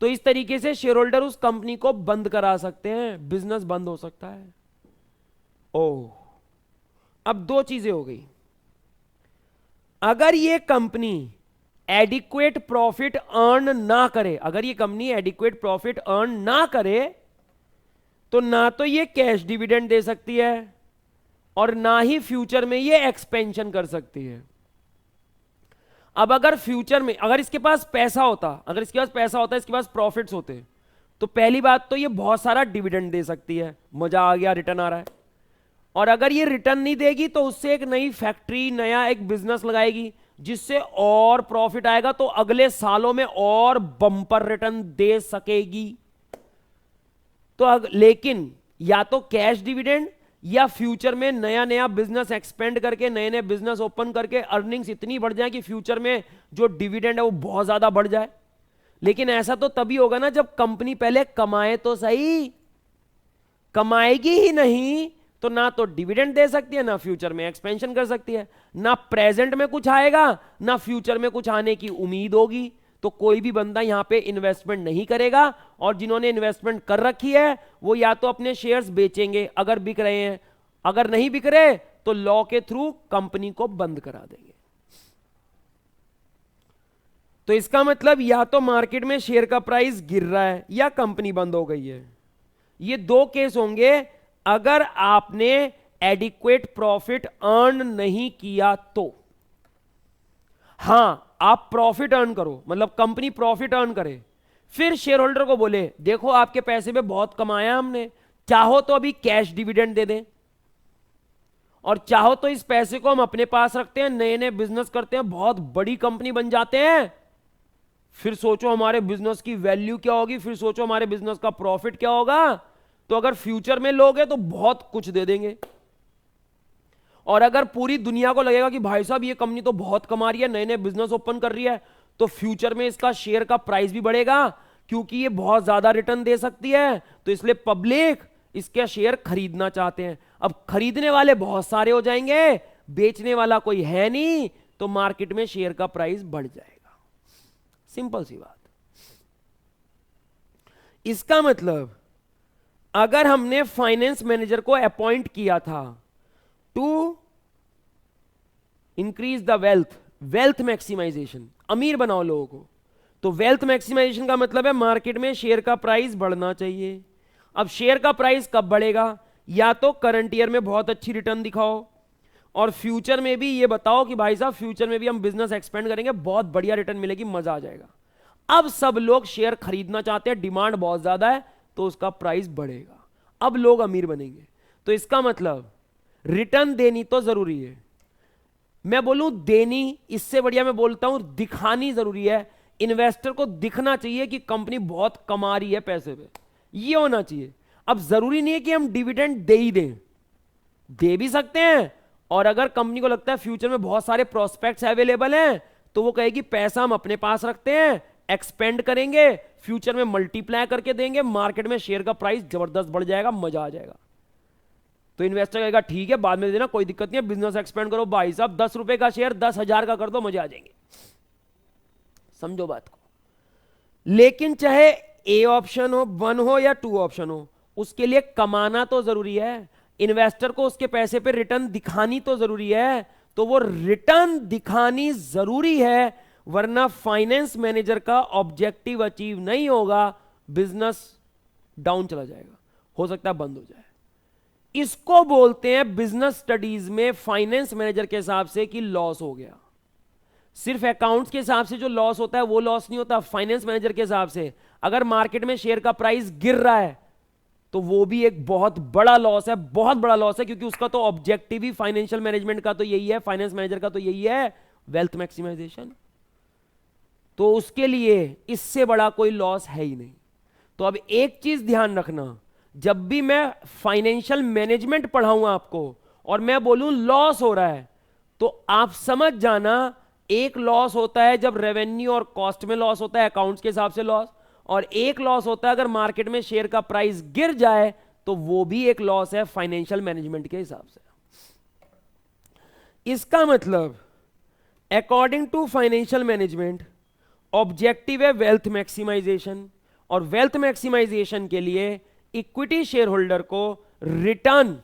तो इस तरीके से शेयर होल्डर उस कंपनी को बंद करा सकते हैं, बिजनेस बंद हो सकता है। ओह, अब दो चीजें हो गई। अगर ये कंपनी एडिक्वेट प्रॉफिट अर्न ना करे, अगर ये कंपनी एडिक्वेट प्रॉफिट अर्न ना करे, तो ना तो ये कैश डिविडेंड दे सकती है और ना ही फ्यूचर में ये एक्सपेंशन कर सकती है। अब अगर फ्यूचर में अगर इसके पास पैसा होता, अगर इसके पास पैसा होता, इसके पास प्रॉफिट्स होते, तो पहली बात तो ये बहुत सारा डिविडेंड दे सकती है, मजा आ गया, रिटर्न आ रहा है। और अगर ये रिटर्न नहीं देगी तो उससे एक नई फैक्ट्री, नया एक बिजनेस लगाएगी जिससे और प्रॉफिट आएगा, तो अगले सालों में और बम्पर रिटर्न दे सकेगी। तो लेकिन या तो कैश डिविडेंड या फ्यूचर में नया नया बिजनेस एक्सपेंड करके, नए नए बिजनेस ओपन करके अर्निंग्स इतनी बढ़ जाए कि फ्यूचर में जो डिविडेंड है वो बहुत ज्यादा बढ़ जाए। लेकिन ऐसा तो तभी होगा ना जब कंपनी पहले कमाए तो सही। कमाएगी ही नहीं तो ना तो डिविडेंड दे सकती है, ना फ्यूचर में एक्सपेंशन कर सकती है, ना प्रेजेंट में कुछ आएगा, ना फ्यूचर में कुछ आने की उम्मीद होगी। तो कोई भी बंदा यहां पे इन्वेस्टमेंट नहीं करेगा, और जिन्होंने इन्वेस्टमेंट कर रखी है वो या तो अपने शेयर्स बेचेंगे अगर बिक रहे हैं, अगर नहीं बिक रहे तो लॉ के थ्रू कंपनी को बंद करा देंगे। तो इसका मतलब या तो मार्केट में शेयर का प्राइस गिर रहा है या कंपनी बंद हो गई है। ये दो केस होंगे अगर आपने एडिक्वेट प्रॉफिट अर्न नहीं किया तो। हां, आप प्रॉफिट अर्न करो, मतलब कंपनी प्रॉफिट अर्न करे, फिर शेयर होल्डर को बोले देखो आपके पैसे पे बहुत कमाया हमने, चाहो तो अभी कैश डिविडेंड दे दें, और चाहो तो इस पैसे को हम अपने पास रखते हैं, नए नए बिजनेस करते हैं, बहुत बड़ी कंपनी बन जाते हैं, फिर सोचो हमारे बिजनेस की वैल्यू क्या होगी, फिर सोचो हमारे बिजनेस का प्रॉफिट क्या होगा। तो अगर फ्यूचर में लोगे तो बहुत कुछ दे देंगे, और अगर पूरी दुनिया को लगेगा कि भाई साहब ये कंपनी तो बहुत कमा रही है, नए नए बिजनेस ओपन कर रही है, तो फ्यूचर में इसका शेयर का प्राइस भी बढ़ेगा क्योंकि ये बहुत ज्यादा रिटर्न दे सकती है, तो इसलिए पब्लिक इसके शेयर खरीदना चाहते हैं। अब खरीदने वाले बहुत सारे हो जाएंगे, बेचने वाला कोई है नहीं, तो मार्केट में शेयर का प्राइस बढ़ जाएगा। सिंपल सी बात। इसका मतलब अगर हमने फाइनेंस मैनेजर को अपॉइंट किया था to increase the wealth maximisation, अमीर बनाओ लोगों को, तो वेल्थ मैक्सिमाइजेशन का मतलब है मार्केट में शेयर का प्राइस बढ़ना चाहिए। अब शेयर का प्राइस कब बढ़ेगा? या तो करंट ईयर में बहुत अच्छी रिटर्न दिखाओ, और फ्यूचर में भी ये बताओ कि भाई साहब फ्यूचर में भी हम बिजनेस एक्सपेंड करेंगे, बहुत बढ़िया रिटर्न मिलेगी, मजा आ जाएगा। अब सब लोग शेयर खरीदना चाहते हैं, डिमांड बहुत ज्यादा है, तो उसका प्राइस बढ़ेगा, अब लोग अमीर बनेंगे। तो इसका मतलब रिटर्न देनी तो जरूरी है, मैं बोलूं देनी, इससे बढ़िया मैं बोलता हूं दिखानी जरूरी है। इन्वेस्टर को दिखना चाहिए कि कंपनी बहुत कमा रही है पैसे पे, ये होना चाहिए। अब जरूरी नहीं है कि हम डिविडेंड दे ही दें, दे भी सकते हैं, और अगर कंपनी को लगता है फ्यूचर में बहुत सारे प्रोस्पेक्ट्स अवेलेबल हैं तो वो कहेगी पैसा हम अपने पास रखते हैं, एक्सपेंड करेंगे, फ्यूचर में मल्टीप्लाई करके देंगे, मार्केट में शेयर का प्राइस जबरदस्त बढ़ जाएगा, मजा आ जाएगा। तो इन्वेस्टर कहेगा ठीक है बाद में देना, कोई दिक्कत नहीं है, बिजनेस एक्सपेंड करो भाई साहब, 10 रुपए का शेयर 10,000 का कर दो, मजे आ जाएंगे। समझो बात को। लेकिन चाहे ए ऑप्शन हो, 1 हो या 2 ऑप्शन हो, उसके लिए कमाना तो जरूरी है, इन्वेस्टर को उसके पैसे पे रिटर्न दिखानी तो जरूरी है। तो वो रिटर्न दिखानी जरूरी है, वरना फाइनेंस मैनेजर का ऑब्जेक्टिव अचीव नहीं होगा, बिजनेस डाउन चला जाएगा, हो सकता है बंद हो जाए। इसको बोलते हैं बिजनेस स्टडीज में फाइनेंस मैनेजर के हिसाब से कि लॉस हो गया। सिर्फ अकाउंट्स के हिसाब से जो लॉस होता है वो लॉस नहीं होता, फाइनेंस मैनेजर के हिसाब से अगर मार्केट में शेयर का प्राइस गिर रहा है तो वो भी एक बहुत बड़ा लॉस है, बहुत बड़ा लॉस है, क्योंकि उसका तो ऑब्जेक्टिव ही फाइनेंशियल मैनेजमेंट का तो यही है, फाइनेंस मैनेजर का तो यही है, वेल्थ मैक्सिमाइजेशन। तो उसके लिए इससे बड़ा कोई लॉस है ही नहीं। तो अब एक चीज ध्यान रखना, जब भी मैं फाइनेंशियल मैनेजमेंट पढ़ाऊंगा आपको और मैं बोलूं लॉस हो रहा है, तो आप समझ जाना एक लॉस होता है जब रेवेन्यू और कॉस्ट में लॉस होता है, अकाउंट्स के हिसाब से लॉस, और एक लॉस होता है अगर मार्केट में शेयर का प्राइस गिर जाए, तो वो भी एक लॉस है फाइनेंशियल मैनेजमेंट के हिसाब से। इसका मतलब according to financial management objective है वेल्थ मैक्सिमाइजेशन, और वेल्थ मैक्सिमाइजेशन के लिए इक्विटी शेयर होल्डर को रिटर्न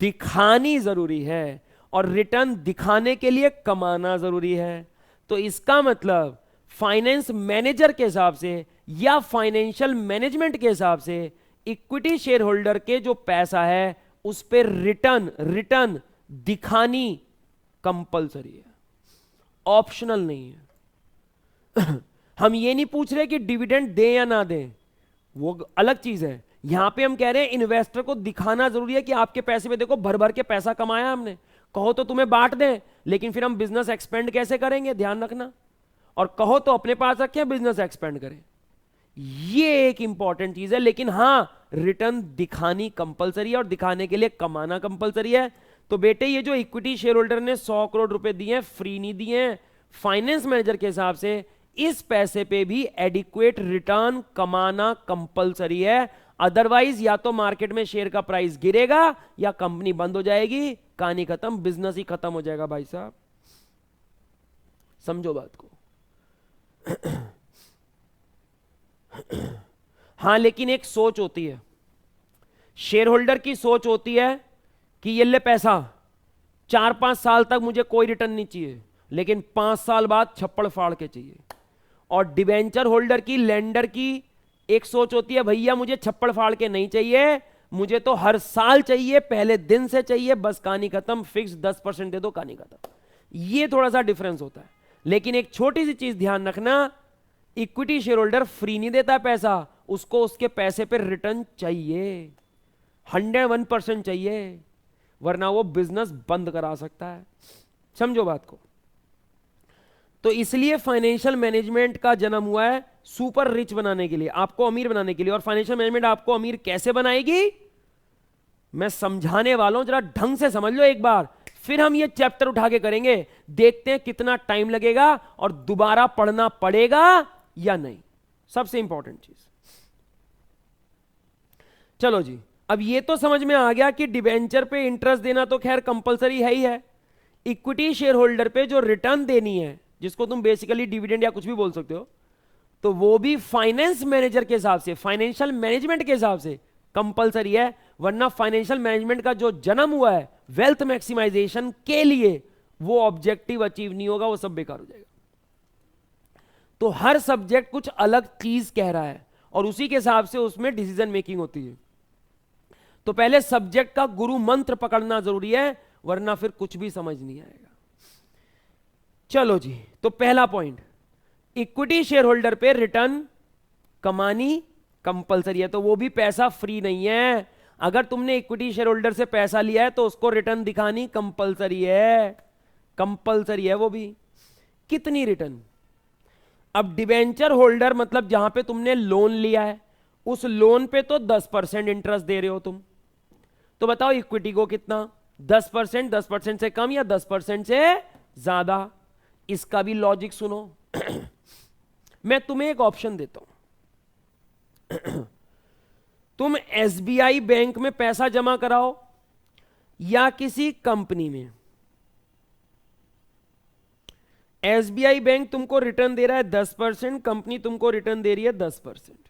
दिखानी जरूरी है, और रिटर्न दिखाने के लिए कमाना जरूरी है। तो इसका मतलब फाइनेंस मैनेजर के हिसाब से या फाइनेंशियल मैनेजमेंट के हिसाब से इक्विटी शेयर होल्डर के जो पैसा है उस पर रिटर्न दिखानी कंपलसरी है, ऑप्शनल नहीं है। हम ये नहीं पूछ रहे कि डिविडेंड दें या ना दें, वो अलग चीज है। यहां पे हम कह रहे हैं इन्वेस्टर को दिखाना जरूरी है कि आपके पैसे पे देखो भर भर के पैसा कमाया हमने, कहो तो तुम्हें बांट दें, लेकिन फिर हम बिजनेस एक्सपेंड कैसे करेंगे, ध्यान रखना, और कहो तो अपने पास रखें, बिजनेस एक्सपेंड करें। ये एक इंपॉर्टेंट चीज है। लेकिन हां, रिटर्न दिखानी कंपलसरी है और दिखाने के लिए कमाना कंपलसरी है। तो बेटे ये जो इक्विटी शेयर होल्डर ने 100 करोड़ रुपए दिए हैं, फ्री नहीं दिए हैं। फाइनेंस मैनेजर के हिसाब से इस पैसे पे भी एडिक्वेट रिटर्न कमाना कंपलसरी है, अदरवाइज या तो मार्केट में शेयर का प्राइस गिरेगा या कंपनी बंद हो जाएगी, कहानी खत्म, बिजनेस ही खत्म हो जाएगा। भाई साहब समझो बात को। हां, लेकिन एक सोच होती है, शेयर होल्डर की सोच होती है कि ये ले पैसा, 4-5 साल तक मुझे कोई रिटर्न नहीं चाहिए, लेकिन 5 साल बाद छप्पड़ फाड़ के चाहिए। और डिबेंचर होल्डर की, लेंडर की एक सोच होती है, भैया मुझे छप्पड़ फाड़ के नहीं चाहिए, मुझे तो हर साल चाहिए, पहले दिन से चाहिए, बस कहानी खत्म, फिक्स 10% दे दो, कहानी खत्म। ये थोड़ा सा डिफरेंस होता है। लेकिन एक छोटी सी चीज ध्यान रखना, इक्विटी शेयर होल्डर फ्री नहीं देता पैसा, उसको उसके पैसे पर रिटर्न चाहिए, 101% चाहिए, वरना वो बिजनेस बंद करा सकता है। समझो बात को। तो इसलिए फाइनेंशियल मैनेजमेंट का जन्म हुआ है सुपर रिच बनाने के लिए, आपको अमीर बनाने के लिए। और फाइनेंशियल मैनेजमेंट आपको अमीर कैसे बनाएगी, मैं समझाने वाला हूं, जरा ढंग से समझ लो एक बार, फिर हम ये चैप्टर उठा के करेंगे, देखते हैं कितना टाइम लगेगा और दोबारा पढ़ना पड़ेगा या नहीं। सबसे इंपॉर्टेंट चीज। चलो जी, अब ये तो समझ में आ गया कि डिबेंचर पे इंटरेस्ट देना तो खैर कंपलसरी है ही है। इक्विटी शेयर होल्डर पे जो रिटर्न देनी है, जिसको तुम बेसिकली डिविडेंड या कुछ भी बोल सकते हो, तो वो भी फाइनेंस मैनेजर के हिसाब से, फाइनेंशियल मैनेजमेंट के हिसाब से कंपलसरी है, वरना फाइनेंशियल मैनेजमेंट का जो जन्म हुआ है वेल्थ मैक्सिमाइजेशन के लिए, वो ऑब्जेक्टिव अचीव नहीं होगा, वो सब बेकार हो जाएगा। तो हर सब्जेक्ट कुछ अलग चीज कह रहा है और उसी के हिसाब से उसमें डिसीजन मेकिंग होती है। तो पहले सब्जेक्ट का गुरु मंत्र पकड़ना जरूरी है, वरना फिर कुछ भी समझ नहीं आएगा। चलो जी, तो पहला पॉइंट, इक्विटी शेयर होल्डर पे रिटर्न कमानी कंपलसरी है। तो वो भी पैसा फ्री नहीं है, अगर तुमने इक्विटी शेयर होल्डर से पैसा लिया है तो उसको रिटर्न दिखानी कंपलसरी है, कंपलसरी है वो भी। कितनी रिटर्न? अब डिबेंचर होल्डर मतलब जहां पे तुमने लोन लिया है, उस लोन पे तो 10% इंटरेस्ट दे रहे हो तुम, तो बताओ इक्विटी को कितना, 10%, 10% से कम या 10% से ज्यादा? इसका भी लॉजिक सुनो। मैं तुम्हें एक ऑप्शन देता हूं, तुम एसबीआई बैंक में पैसा जमा कराओ या किसी कंपनी में। एसबीआई बैंक तुमको रिटर्न दे रहा है 10%, कंपनी तुमको रिटर्न दे रही है 10%।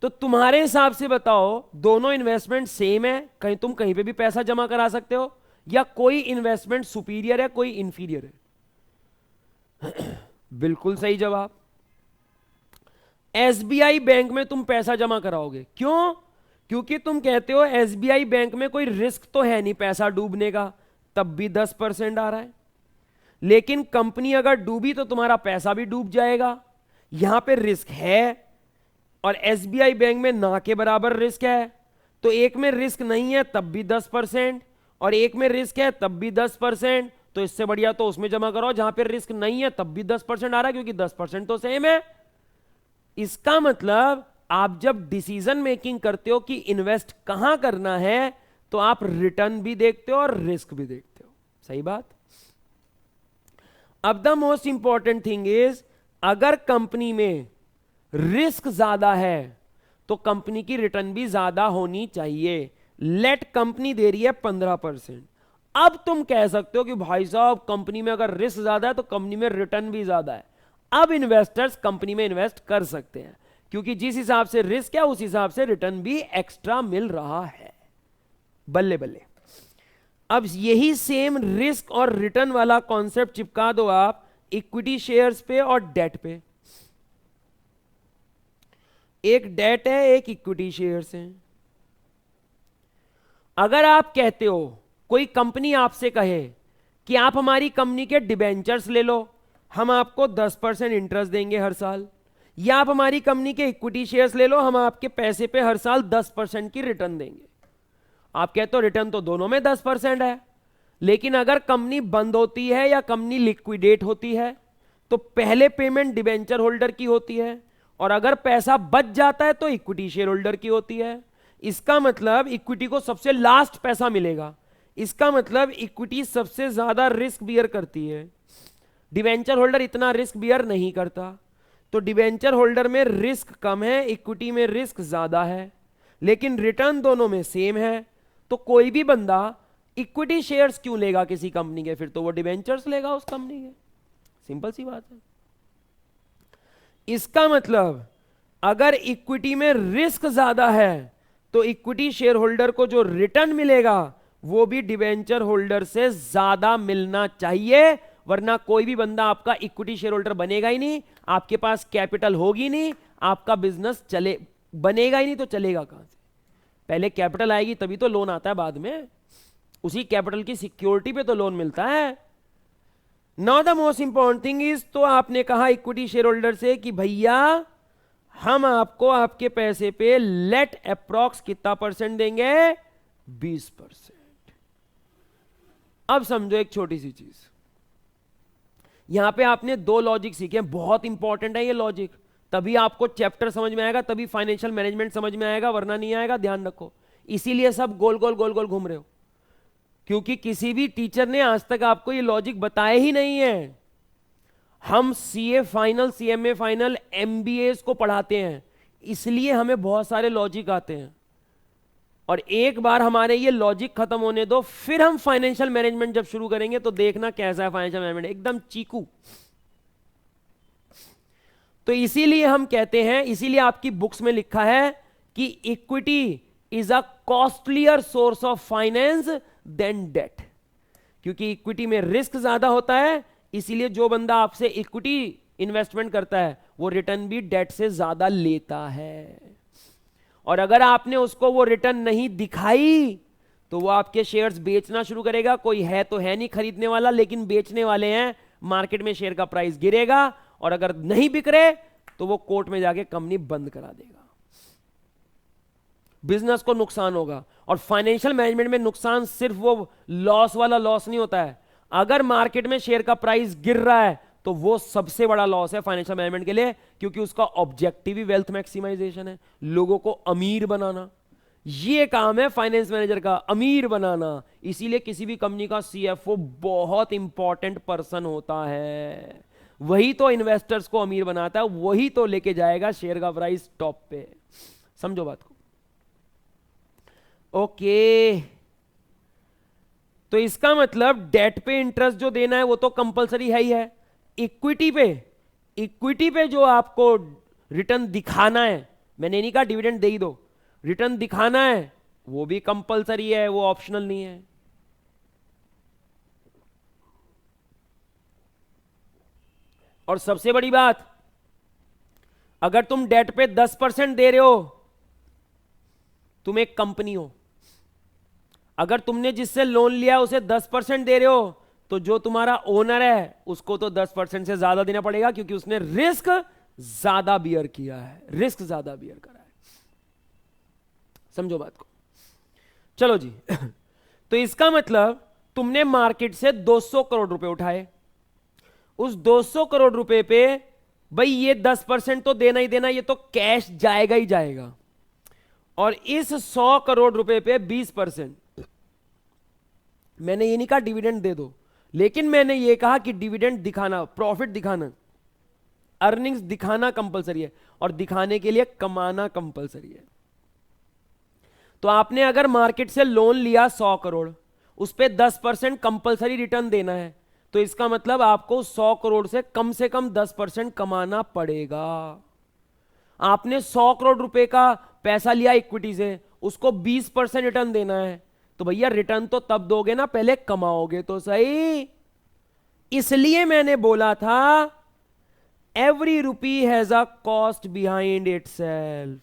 तो तुम्हारे हिसाब से बताओ, दोनों इन्वेस्टमेंट सेम है, कहीं तुम कहीं पे भी पैसा जमा करा सकते हो, या कोई इन्वेस्टमेंट सुपीरियर है, कोई इंफीरियर है? बिल्कुल सही जवाब, एसबीआई बैंक में तुम पैसा जमा कराओगे। क्यों? क्योंकि तुम कहते हो एसबीआई बैंक में कोई रिस्क तो है नहीं पैसा डूबने का, तब भी 10% आ रहा है। लेकिन कंपनी अगर डूबी तो तुम्हारा पैसा भी डूब जाएगा, यहां पे रिस्क है, और एसबीआई बैंक में ना के बराबर रिस्क है। तो एक में रिस्क नहीं है तब भी 10%, और एक में रिस्क है तब भी 10%, तो इससे बढ़िया तो उसमें जमा करो जहां पे रिस्क नहीं है, तब भी 10% आ रहा है, क्योंकि 10% तो सेम है। इसका मतलब आप जब डिसीजन मेकिंग करते हो कि इन्वेस्ट कहां करना है, तो आप रिटर्न भी देखते हो और रिस्क भी देखते हो। सही बात। अब the most important thing is, अगर कंपनी में रिस्क ज्यादा है तो कंपनी की रिटर्न भी ज्यादा होनी चाहिए। लेट कंपनी दे रही है 15%, अब तुम कह सकते हो कि भाई साहब कंपनी में अगर रिस्क ज्यादा है तो कंपनी में रिटर्न भी ज्यादा है। अब इन्वेस्टर्स कंपनी में इन्वेस्ट कर सकते हैं, क्योंकि जिस हिसाब से रिस्क है उस हिसाब से रिटर्न भी एक्स्ट्रा मिल रहा है। बल्ले बल्ले। अब यही सेम रिस्क और रिटर्न वाला कॉन्सेप्ट चिपका दो आप इक्विटी शेयर्स पे और डेट पे। एक डेट है, एक इक्विटी शेयर्स है। अगर आप कहते हो, कोई कंपनी आपसे कहे कि आप हमारी कंपनी के डिबेंचर्स ले लो, हम आपको 10% इंटरेस्ट देंगे हर साल, या आप हमारी कंपनी के इक्विटी शेयर्स ले लो, हम आपके पैसे पे हर साल 10% की रिटर्न देंगे। आप कहते हो रिटर्न तो दोनों में 10% है, लेकिन अगर कंपनी बंद होती है या कंपनी लिक्विडेट होती है तो पहले पेमेंट डिबेंचर होल्डर की होती है, और अगर पैसा बच जाता है तो इक्विटी शेयर होल्डर की होती है। इसका मतलब इक्विटी को सबसे लास्ट पैसा मिलेगा। इसका मतलब इक्विटी सबसे ज्यादा रिस्क बियर करती है, डिबेंचर होल्डर इतना रिस्क बियर नहीं करता। तो डिबेंचर होल्डर में रिस्क कम है, इक्विटी में रिस्क ज्यादा है, लेकिन रिटर्न दोनों में सेम है। तो कोई भी बंदा इक्विटी शेयर्स क्यों लेगा किसी कंपनी के, फिर तो वो डिबेंचर्स लेगा उस कंपनी के। सिंपल सी बात है। इसका मतलब अगर इक्विटी में रिस्क ज्यादा है तो इक्विटी शेयर होल्डर को जो रिटर्न मिलेगा वो भी डिबेंचर होल्डर से ज्यादा मिलना चाहिए, वरना कोई भी बंदा आपका इक्विटी शेयर होल्डर बनेगा ही नहीं, आपके पास कैपिटल होगी नहीं, आपका बिजनेस बनेगा ही नहीं, तो चलेगा कहां से। पहले कैपिटल आएगी तभी तो लोन आता है बाद में, उसी कैपिटल की सिक्योरिटी पे तो लोन मिलता है। Now the most important thing is, तो आपने कहा इक्विटी शेयर होल्डर से कि भैया हम आपको आपके पैसे पे लेट अप्रॉक्स कितना परसेंट देंगे, 20%। अब समझो एक छोटी सी चीज, यहां पे आपने दो लॉजिक सीखे, बहुत इंपॉर्टेंट है ये लॉजिक, तभी आपको चैप्टर समझ में आएगा, तभी फाइनेंशियल मैनेजमेंट समझ में आएगा, वरना नहीं आएगा, ध्यान रखो। इसीलिए सब गोल गोल गोल गोल घूम रहे हो, क्योंकि किसी भी टीचर ने आज तक आपको ये लॉजिक बताया ही नहीं है। हम CA final, CMA final, MBA को पढ़ाते हैं, इसलिए हमें बहुत सारे लॉजिक आते हैं। और एक बार हमारे ये लॉजिक खत्म होने दो, फिर हम फाइनेंशियल मैनेजमेंट जब शुरू करेंगे तो देखना कैसा है फाइनेंशियल मैनेजमेंट, एकदम चीकू। तो इसीलिए हम कहते हैं, इसीलिए आपकी बुक्स में लिखा है कि equity is a costlier source of finance than debt, क्योंकि इक्विटी में रिस्क ज्यादा होता है, इसीलिए जो बंदा आपसे इक्विटी इन्वेस्टमेंट करता है वो रिटर्न भी डेट से ज्यादा लेता है। और अगर आपने उसको वो रिटर्न नहीं दिखाई तो वो आपके शेयर्स बेचना शुरू करेगा। कोई है तो है नहीं खरीदने वाला, लेकिन बेचने वाले हैं, मार्केट में शेयर का प्राइस गिरेगा, और अगर नहीं बिक रहे तो वो कोर्ट में जाके कंपनी बंद करा देगा, बिजनेस को नुकसान होगा। और फाइनेंशियल मैनेजमेंट में नुकसान सिर्फ वो लॉस वाला लॉस नहीं होता है, अगर मार्केट में शेयर का प्राइस गिर रहा है तो वो सबसे बड़ा लॉस है फाइनेंशियल मैनेजमेंट के लिए, क्योंकि उसका ऑब्जेक्टिव ही वेल्थ मैक्सिमाइजेशन है, लोगों को अमीर बनाना। ये काम है फाइनेंस मैनेजर का, अमीर बनाना। इसीलिए किसी भी कंपनी का सीएफओ बहुत इंपॉर्टेंट पर्सन होता है, वही तो इन्वेस्टर्स को अमीर बनाता है, वही तो लेके जाएगा शेयर का प्राइस टॉप पे। समझो बात को। ओके, तो इसका मतलब डेट पे इंटरेस्ट जो देना है वो तो कंपलसरी है ही है। इक्विटी पे जो आपको रिटर्न दिखाना है, मैंने नहीं कहा डिविडेंड दे ही दो, रिटर्न दिखाना है वो भी कंपलसरी है, वो ऑप्शनल नहीं है। और सबसे बड़ी बात, अगर तुम डेट पे 10% दे रहे हो, तुम एक कंपनी हो, अगर तुमने जिससे लोन लिया उसे 10% दे रहे हो, तो जो तुम्हारा ओनर है उसको तो 10% से ज्यादा देना पड़ेगा, क्योंकि उसने रिस्क ज्यादा बियर किया है, रिस्क ज्यादा बियर करा है। समझो बात को। चलो जी तो इसका मतलब तुमने मार्केट से 200 करोड़ रुपए उठाए, उस 200 करोड़ रुपए पे भाई ये 10% तो देना ही देना, ये तो कैश जाएगा ही जाएगा। और इस 100 करोड़ रुपए पे 20%, मैंने ये नहीं कहा डिविडेंड दे दो, लेकिन मैंने ये कहा कि डिविडेंड दिखाना, प्रॉफिट दिखाना, अर्निंग्स दिखाना कंपलसरी है, और दिखाने के लिए कमाना कंपलसरी है। तो आपने अगर मार्केट से लोन लिया 100 करोड़, उस पे 10% कंपलसरी रिटर्न देना है, तो इसका मतलब आपको 100 करोड़ से कम 10% कमाना पड़ेगा। आपने 100 करोड़ रुपए का पैसा लिया इक्विटी से, उसको 20% रिटर्न देना है, तो भैया रिटर्न तो तब दोगे ना, पहले कमाओगे तो सही। इसलिए मैंने बोला था every rupee has a cost behind itself.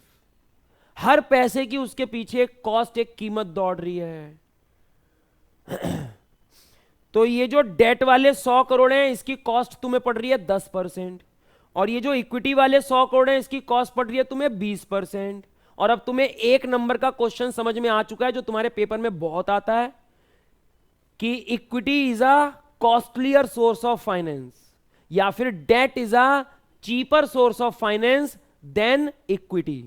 हर पैसे की उसके पीछे एक कॉस्ट, एक कीमत दौड़ रही है। तो ये जो डेट वाले 100 करोड़ हैं, इसकी कॉस्ट तुम्हें पड़ रही है 10%, और ये जो इक्विटी वाले 100 करोड़ हैं, इसकी कॉस्ट पड़ रही है तुम्हें 20%। और अब तुम्हें एक नंबर का क्वेश्चन समझ में आ चुका है जो तुम्हारे पेपर में बहुत आता है, कि equity is a costlier source of finance, या फिर debt is a cheaper source of finance than equity.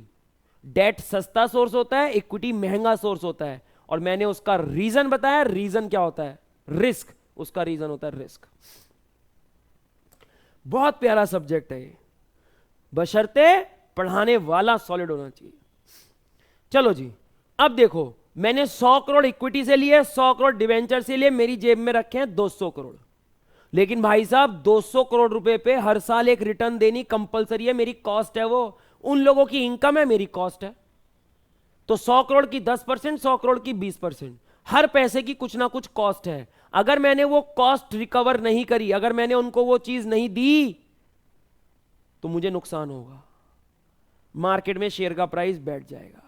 Debt सस्ता सोर्स होता है, इक्विटी महंगा सोर्स होता है, और मैंने उसका रीजन बताया। रीजन क्या होता है? रिस्क। उसका रीजन होता है रिस्क। बहुत प्यारा सब्जेक्ट है ये, बशर्ते पढ़ाने वाला सॉलिड होना चाहिए। चलो जी, अब देखो, मैंने 100 करोड़ इक्विटी से लिए, 100 करोड़ डिवेंचर से लिए, मेरी जेब में रखे हैं 200 करोड़। लेकिन भाई साहब 200 करोड़ रुपए पे हर साल एक रिटर्न देनी कंपलसरी है, मेरी कॉस्ट है वो। उन लोगों की इनकम है, मेरी कॉस्ट है। तो 100 करोड़ की 10%, 100 करोड़ की 20%, हर पैसे की कुछ ना कुछ कॉस्ट है। अगर मैंने वो कॉस्ट रिकवर नहीं करी, अगर मैंने उनको वो चीज नहीं दी, तो मुझे नुकसान होगा, मार्केट में शेयर का प्राइस बैठ जाएगा,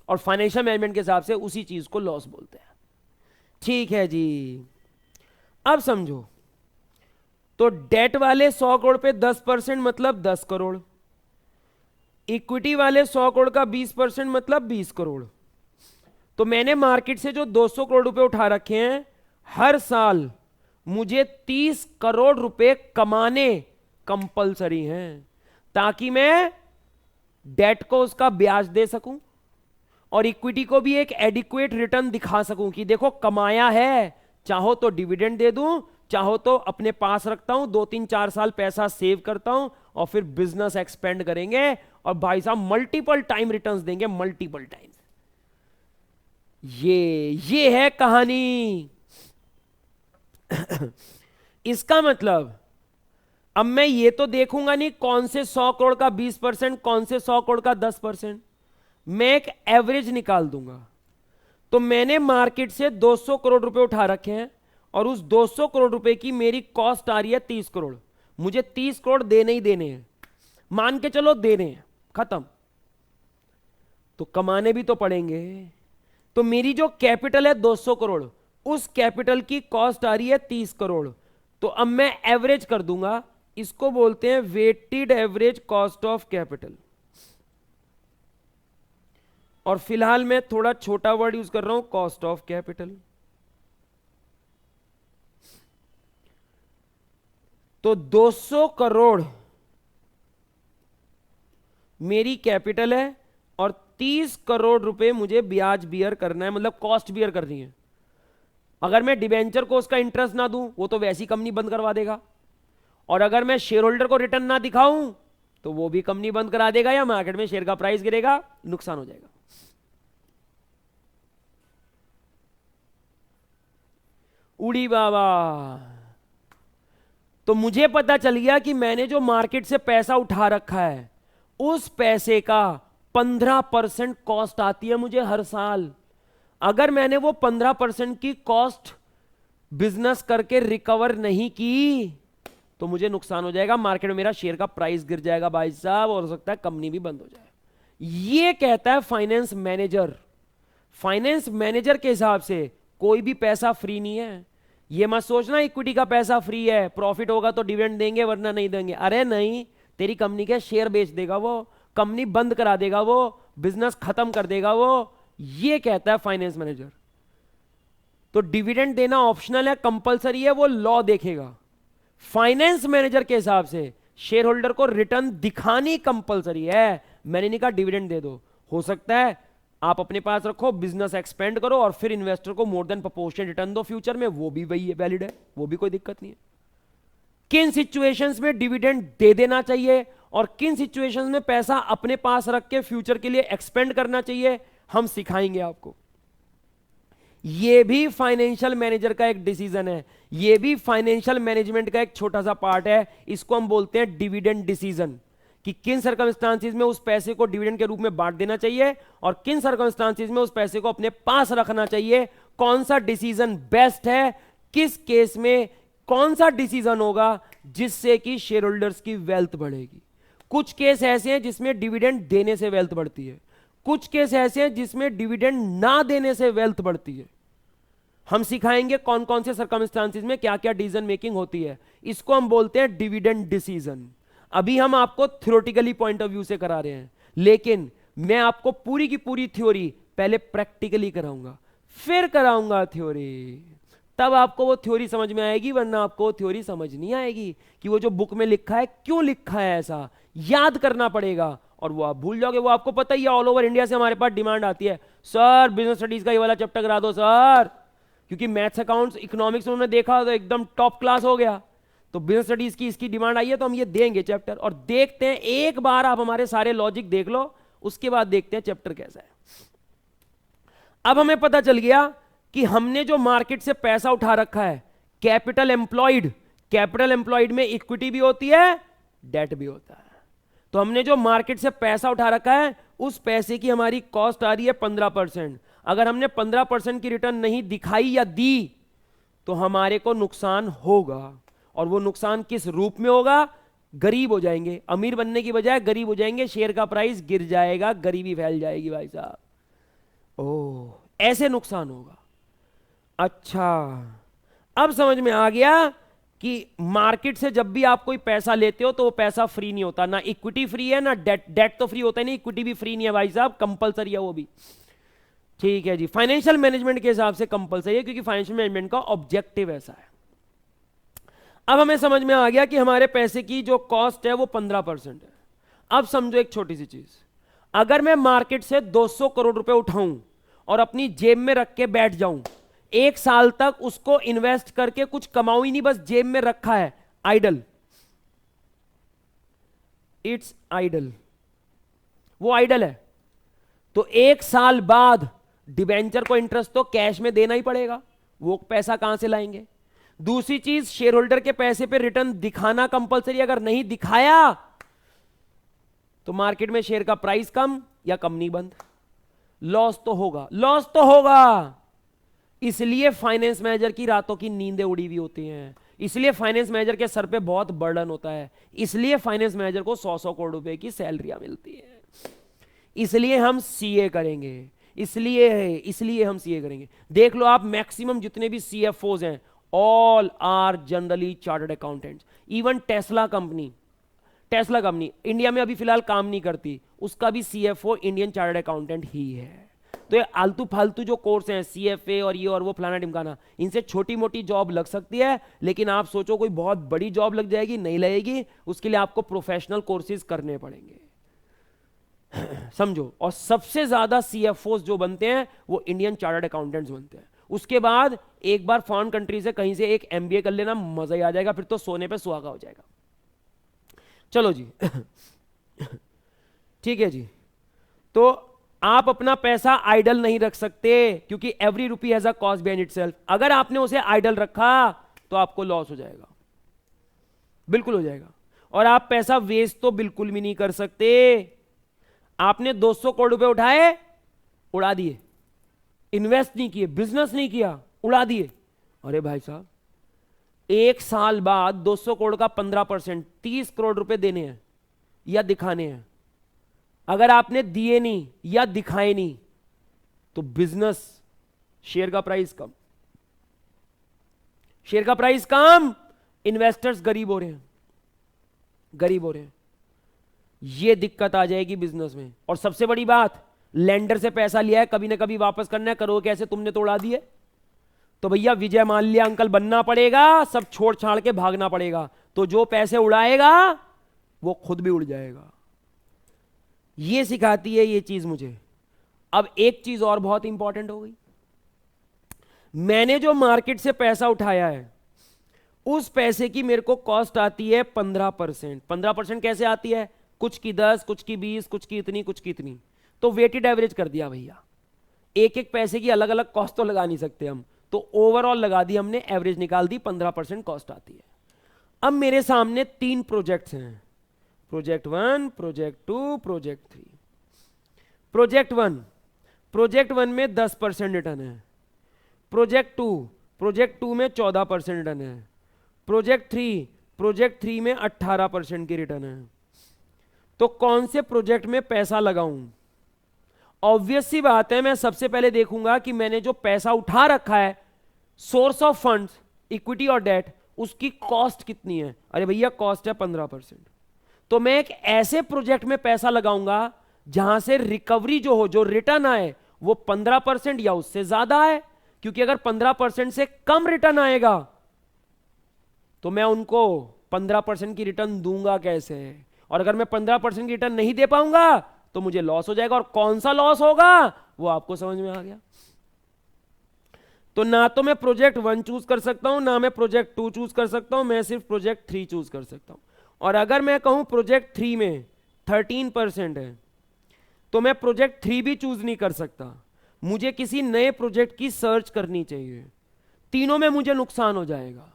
और फाइनेंशियल मैनेजमेंट के हिसाब से उसी चीज को लॉस बोलते हैं। ठीक है जी, अब समझो, तो डेट वाले 100 करोड़ पे 10% मतलब 10 करोड़, इक्विटी वाले 100 करोड़ का 20% मतलब 20 करोड़। तो मैंने मार्केट से जो 200 करोड़ रुपए उठा रखे हैं, हर साल मुझे 30 करोड़ रुपए कमाने कंपलसरी हैं, ताकि मैं डेट को उसका ब्याज दे सकूं, और इक्विटी को भी एक एडिक्वेट रिटर्न दिखा सकूं कि देखो कमाया है, चाहो तो डिविडेंड दे दूं, चाहो तो अपने पास रखता हूं, 2-3-4 साल पैसा सेव करता हूं, और फिर बिजनेस एक्सपेंड करेंगे, और भाई साहब मल्टीपल टाइम रिटर्न्स देंगे, मल्टीपल टाइम्स। ये है कहानी। इसका मतलब अब मैं ये तो देखूंगा नहीं कौन से 100 करोड़ का 20%, कौन से 100 करोड़ का 10%, मैं एक एवरेज निकाल दूंगा। तो मैंने मार्केट से 200 करोड़ रुपए उठा रखे हैं, और उस 200 करोड़ रुपए की मेरी कॉस्ट आ रही है 30 करोड़। मुझे 30 करोड़ देने ही देने हैं, मान के चलो देने हैं, खत्म। तो कमाने भी तो पड़ेंगे। तो मेरी जो कैपिटल है 200 करोड़, उस कैपिटल की कॉस्ट आ रही है 30 करोड़। तो अब मैं एवरेज कर दूंगा, इसको बोलते हैं weighted average cost of capital. और फिलहाल मैं थोड़ा छोटा वर्ड यूज कर रहा हूं, कॉस्ट ऑफ कैपिटल। तो 200 करोड़ मेरी कैपिटल है, और 30 करोड़ रुपए मुझे ब्याज बियर करना है, मतलब कॉस्ट बियर करनी है। अगर मैं डिबेंचर को उसका इंटरेस्ट ना दूं, वो तो वैसी कंपनी बंद करवा देगा, और अगर मैं शेयर होल्डर को रिटर्न ना दिखाऊं, तो वो भी कंपनी बंद करा देगा, या मार्केट में शेयर का प्राइस गिरेगा, नुकसान हो जाएगा। उड़ी बाबा। तो मुझे पता चल गया कि मैंने जो मार्केट से पैसा उठा रखा है, उस पैसे का 15% कॉस्ट आती है मुझे हर साल। अगर मैंने वो 15% की कॉस्ट बिजनेस करके रिकवर नहीं की, तो मुझे नुकसान हो जाएगा, मार्केट में मेरा शेयर का प्राइस गिर जाएगा भाई साहब, और हो सकता है कंपनी भी बंद हो जाए। ये कहता है फाइनेंस मैनेजर। फाइनेंस मैनेजर के हिसाब से कोई भी पैसा फ्री नहीं है। ये मत सोचना इक्विटी का पैसा फ्री है, प्रॉफिट होगा तो डिविडेंड देंगे वरना नहीं देंगे। अरे नहीं, तेरी कंपनी के शेयर बेच देगा वो, कंपनी बंद करा देगा वो, बिजनेस खत्म कर देगा वो। ये कहता है फाइनेंस मैनेजर। तो डिविडेंड देना ऑप्शनल है, कंपलसरी है, वो लॉ देखेगा। फाइनेंस मैनेजर के हिसाब से शेयर होल्डर को रिटर्न दिखानी कंपलसरी है। मैंने नहीं कहा डिविडेंड दे दो, हो सकता है आप अपने पास रखो, बिजनेस एक्सपेंड करो और फिर इन्वेस्टर को मोर देन प्रोपोर्शनल रिटर्न दो फ्यूचर में, वो भी वही है, वैलिड है, वो भी कोई दिक्कत नहीं है। किन सिचुएशंस में डिविडेंड दे देना चाहिए और किन सिचुएशंस में पैसा अपने पास रख के फ्यूचर के लिए एक्सपेंड करना चाहिए, हम सिखाएंगे आपको। यह भी फाइनेंशियल मैनेजर का एक डिसीजन है, यह भी फाइनेंशियल मैनेजमेंट का एक छोटा सा पार्ट है। इसको हम बोलते हैं डिविडेंड डिसीजन, कि किन सर्कमस्टांसिस में उस पैसे को डिविडेंड के रूप में बांट देना चाहिए और किन सर्कमस्टांसिस में उस पैसे को अपने पास रखना चाहिए। कौन सा डिसीजन बेस्ट है, किस केस में कौन सा डिसीजन होगा जिससे कि शेयर होल्डर्स की वेल्थ बढ़ेगी। कुछ केस ऐसे हैं जिसमें डिविडेंड देने से वेल्थ बढ़ती है, कुछ केस ऐसे हैं जिसमें डिविडेंड ना देने से वेल्थ बढ़ती है। हम सिखाएंगे कौन कौन से सर्कमस्टांसिस में क्या क्या डिसीजन मेकिंग होती है। इसको हम बोलते हैं डिविडेंड डिसीजन। अभी हम आपको थ्योरेटिकली पॉइंट ऑफ व्यू से करा रहे हैं, लेकिन मैं आपको पूरी की पूरी थ्योरी पहले प्रैक्टिकली कराऊंगा, फिर कराऊंगा थ्योरी, तब आपको वो थ्योरी समझ में आएगी, वरना आपको थ्योरी समझ नहीं आएगी कि वो जो बुक में लिखा है क्यों लिखा है, ऐसा याद करना पड़ेगा और वो आप भूल जाओगे। वो आपको पता ही है, ऑल ओवर इंडिया से हमारे पास डिमांड आती है, सर बिजनेस स्टडीज का ये वाला चैप्टर करा दो सर, क्योंकि मैथ्स अकाउंट्स इकोनॉमिक्स में उन्होंने देखा तो एकदम टॉप क्लास हो गया, तो बिजनेस स्टडीज की इसकी डिमांड आई है, तो हम ये देंगे चैप्टर। और देखते हैं, एक बार आप हमारे सारे लॉजिक देख लो, उसके बाद देखते हैं चैप्टर कैसा है। अब हमें पता चल गया कि हमने जो मार्केट से पैसा उठा रखा है, कैपिटल एम्प्लॉयड, कैपिटल एम्प्लॉयड में इक्विटी भी होती है, डेट भी होता है। तो हमने जो मार्केट से पैसा उठा रखा है, उस पैसे की हमारी कॉस्ट आ रही है 15%। अगर हमने 15% की रिटर्न नहीं दिखाई या दी तो हमारे को नुकसान होगा, और वो नुकसान किस रूप में होगा, गरीब हो जाएंगे, अमीर बनने की बजाय गरीब हो जाएंगे, शेयर का प्राइस गिर जाएगा, गरीबी फैल जाएगी भाई साहब। ओह, ऐसे नुकसान होगा। अच्छा, अब समझ में आ गया कि मार्केट से जब भी आप कोई पैसा लेते हो तो वो पैसा फ्री नहीं होता, ना इक्विटी फ्री है ना डेट, डेट तो फ्री होता है नहीं, इक्विटी भी फ्री नहीं है भाई साहब, कंपलसरी है वो भी। ठीक है जी, फाइनेंशियल मैनेजमेंट के हिसाब से कंपलसरी है, क्योंकि फाइनेंशियल मैनेजमेंट का ऑब्जेक्टिव ऐसा है। अब हमें समझ में आ गया कि हमारे पैसे की जो कॉस्ट है वो 15% है। अब समझो एक छोटी सी चीज, अगर मैं मार्केट से 200 करोड़ रुपए उठाऊं और अपनी जेब में रख के बैठ जाऊं, एक साल तक उसको इन्वेस्ट करके कुछ कमाऊं ही नहीं, बस जेब में रखा है, आइडल, इट्स आइडल, वो आइडल है, तो एक साल बाद डिबेंचर को इंटरेस्ट तो कैश में देना ही पड़ेगा, वो पैसा कहां से लाएंगे। दूसरी चीज, शेयर होल्डर के पैसे पे रिटर्न दिखाना कंपलसरी, अगर नहीं दिखाया तो मार्केट में शेयर का प्राइस कम या कंपनी बंद, लॉस तो होगा, लॉस तो होगा। इसलिए फाइनेंस मैनेजर की रातों की नींदें उड़ी हुई होती हैं, इसलिए फाइनेंस मैनेजर के सर पे बहुत बर्डन होता है, इसलिए फाइनेंस मैनेजर को 100-100 करोड़ रुपए की सैलरियां मिलती है, इसलिए हम सीए करेंगे, इसलिए हम सीए करेंगे। देख लो आप, मैक्सिमम जितने भी सीएफओज हैं, all are generally chartered accountants. Even Tesla company India में अभी फिलहाल काम नहीं करती, उसका भी सीएफओ इंडियन चार्टर्ड अकाउंटेंट ही है। तो ये आलतू फालतू जो कोर्स हैं, सीएफए और ये और वो फलाना ढिमकाना, इनसे छोटी मोटी जॉब लग सकती है, लेकिन आप सोचो कोई बहुत बड़ी जॉब लग जाएगी, नहीं लगेगी, उसके लिए आपको प्रोफेशनल कोर्सेज करने पड़ेंगे। समझो, और सबसे ज्यादा सीएफओ जो बनते हैं वो इंडियन चार्टर्ड अकाउंटेंट्स बनते हैं। उसके बाद एक बार फॉरेन कंट्री से कहीं से एक एमबीए कर लेना, मजा ही आ जाएगा, फिर तो सोने पे सुहागा हो जाएगा। चलो जी ठीक है जी, तो आप अपना पैसा आइडल नहीं रख सकते, क्योंकि every rupee has a cost behind itself. अगर आपने उसे आइडल रखा तो आपको लॉस हो जाएगा, बिल्कुल हो जाएगा। और आप पैसा वेस्ट तो बिल्कुल भी नहीं कर सकते। आपने 200 करोड़ रुपए उठाए, उड़ा दिए, इन्वेस्ट नहीं किए, बिजनेस नहीं किया, उड़ा दिए। अरे भाई साहब, एक साल बाद 200 करोड़ का 15% 30 करोड़ रुपए देने हैं या दिखाने हैं। अगर आपने दिए नहीं या दिखाए नहीं तो बिजनेस, शेयर का प्राइस कम, शेयर का प्राइस कम, इन्वेस्टर्स गरीब हो रहे हैं, गरीब हो रहे हैं, ये दिक्कत आ जाएगी बिजनेस में। और सबसे बड़ी बात, लेंडर से पैसा लिया है, कभी ना कभी वापस करना है, करो कैसे, तुमने तो उड़ा दिए, तो भैया विजय माल्या अंकल बनना पड़ेगा, सब छोड़ छाड़ के भागना पड़ेगा। तो जो पैसे उड़ाएगा वो खुद भी उड़ जाएगा। ये सिखाती है ये चीज मुझे। अब एक चीज और बहुत इंपॉर्टेंट हो गई, मैंने जो मार्केट से पैसा उठाया है उस पैसे की मेरे को कॉस्ट आती है 15%। 15% कैसे आती है? कुछ की 10, कुछ की 20, कुछ की इतनी, कुछ की इतनी। तो वेटेड एवरेज कर दिया भैया। एक एक पैसे की अलग अलग कॉस्ट तो लगा नहीं सकते हम, तो ओवरऑल लगा दी हमने, एवरेज निकाल दी, 15% कॉस्ट आती है। अब मेरे सामने 3 प्रोजेक्ट्स हैं, प्रोजेक्ट 1, प्रोजेक्ट 2, प्रोजेक्ट 3। प्रोजेक्ट 1 में 10% रिटर्न है। प्रोजेक्ट 2 में 14% रिटर्न है। प्रोजेक्ट 3 में 18% की रिटर्न है। तो कौन से प्रोजेक्ट में पैसा लगाऊं? ऑब्वियस सी बात है, मैं सबसे पहले देखूंगा कि मैंने जो पैसा उठा रखा है, सोर्स ऑफ फंड्स, इक्विटी और डेट, उसकी कॉस्ट कितनी है। अरे भैया कॉस्ट है 15%। तो मैं एक ऐसे प्रोजेक्ट में पैसा लगाऊंगा जहां से रिकवरी जो हो, जो रिटर्न आए, वो 15% या उससे ज्यादा है। क्योंकि अगर 15% से कम रिटर्न आएगा तो मैं उनको 15% की रिटर्न दूंगा कैसे? और अगर मैं 15% की रिटर्न नहीं दे पाऊंगा तो मुझे लॉस हो जाएगा। और कौन सा लॉस होगा वो आपको समझ में आ गया। तो ना तो मैं प्रोजेक्ट 1 चूज कर सकता हूं, ना मैं प्रोजेक्ट 2 चूज कर सकता हूं, मैं सिर्फ प्रोजेक्ट 3 चूज कर सकता हूं। और अगर मैं कहूं प्रोजेक्ट 3 में 13% है तो मैं प्रोजेक्ट 3 भी चूज नहीं कर सकता, मुझे किसी नए प्रोजेक्ट की सर्च करनी चाहिए। तीनों में मुझे नुकसान हो जाएगा।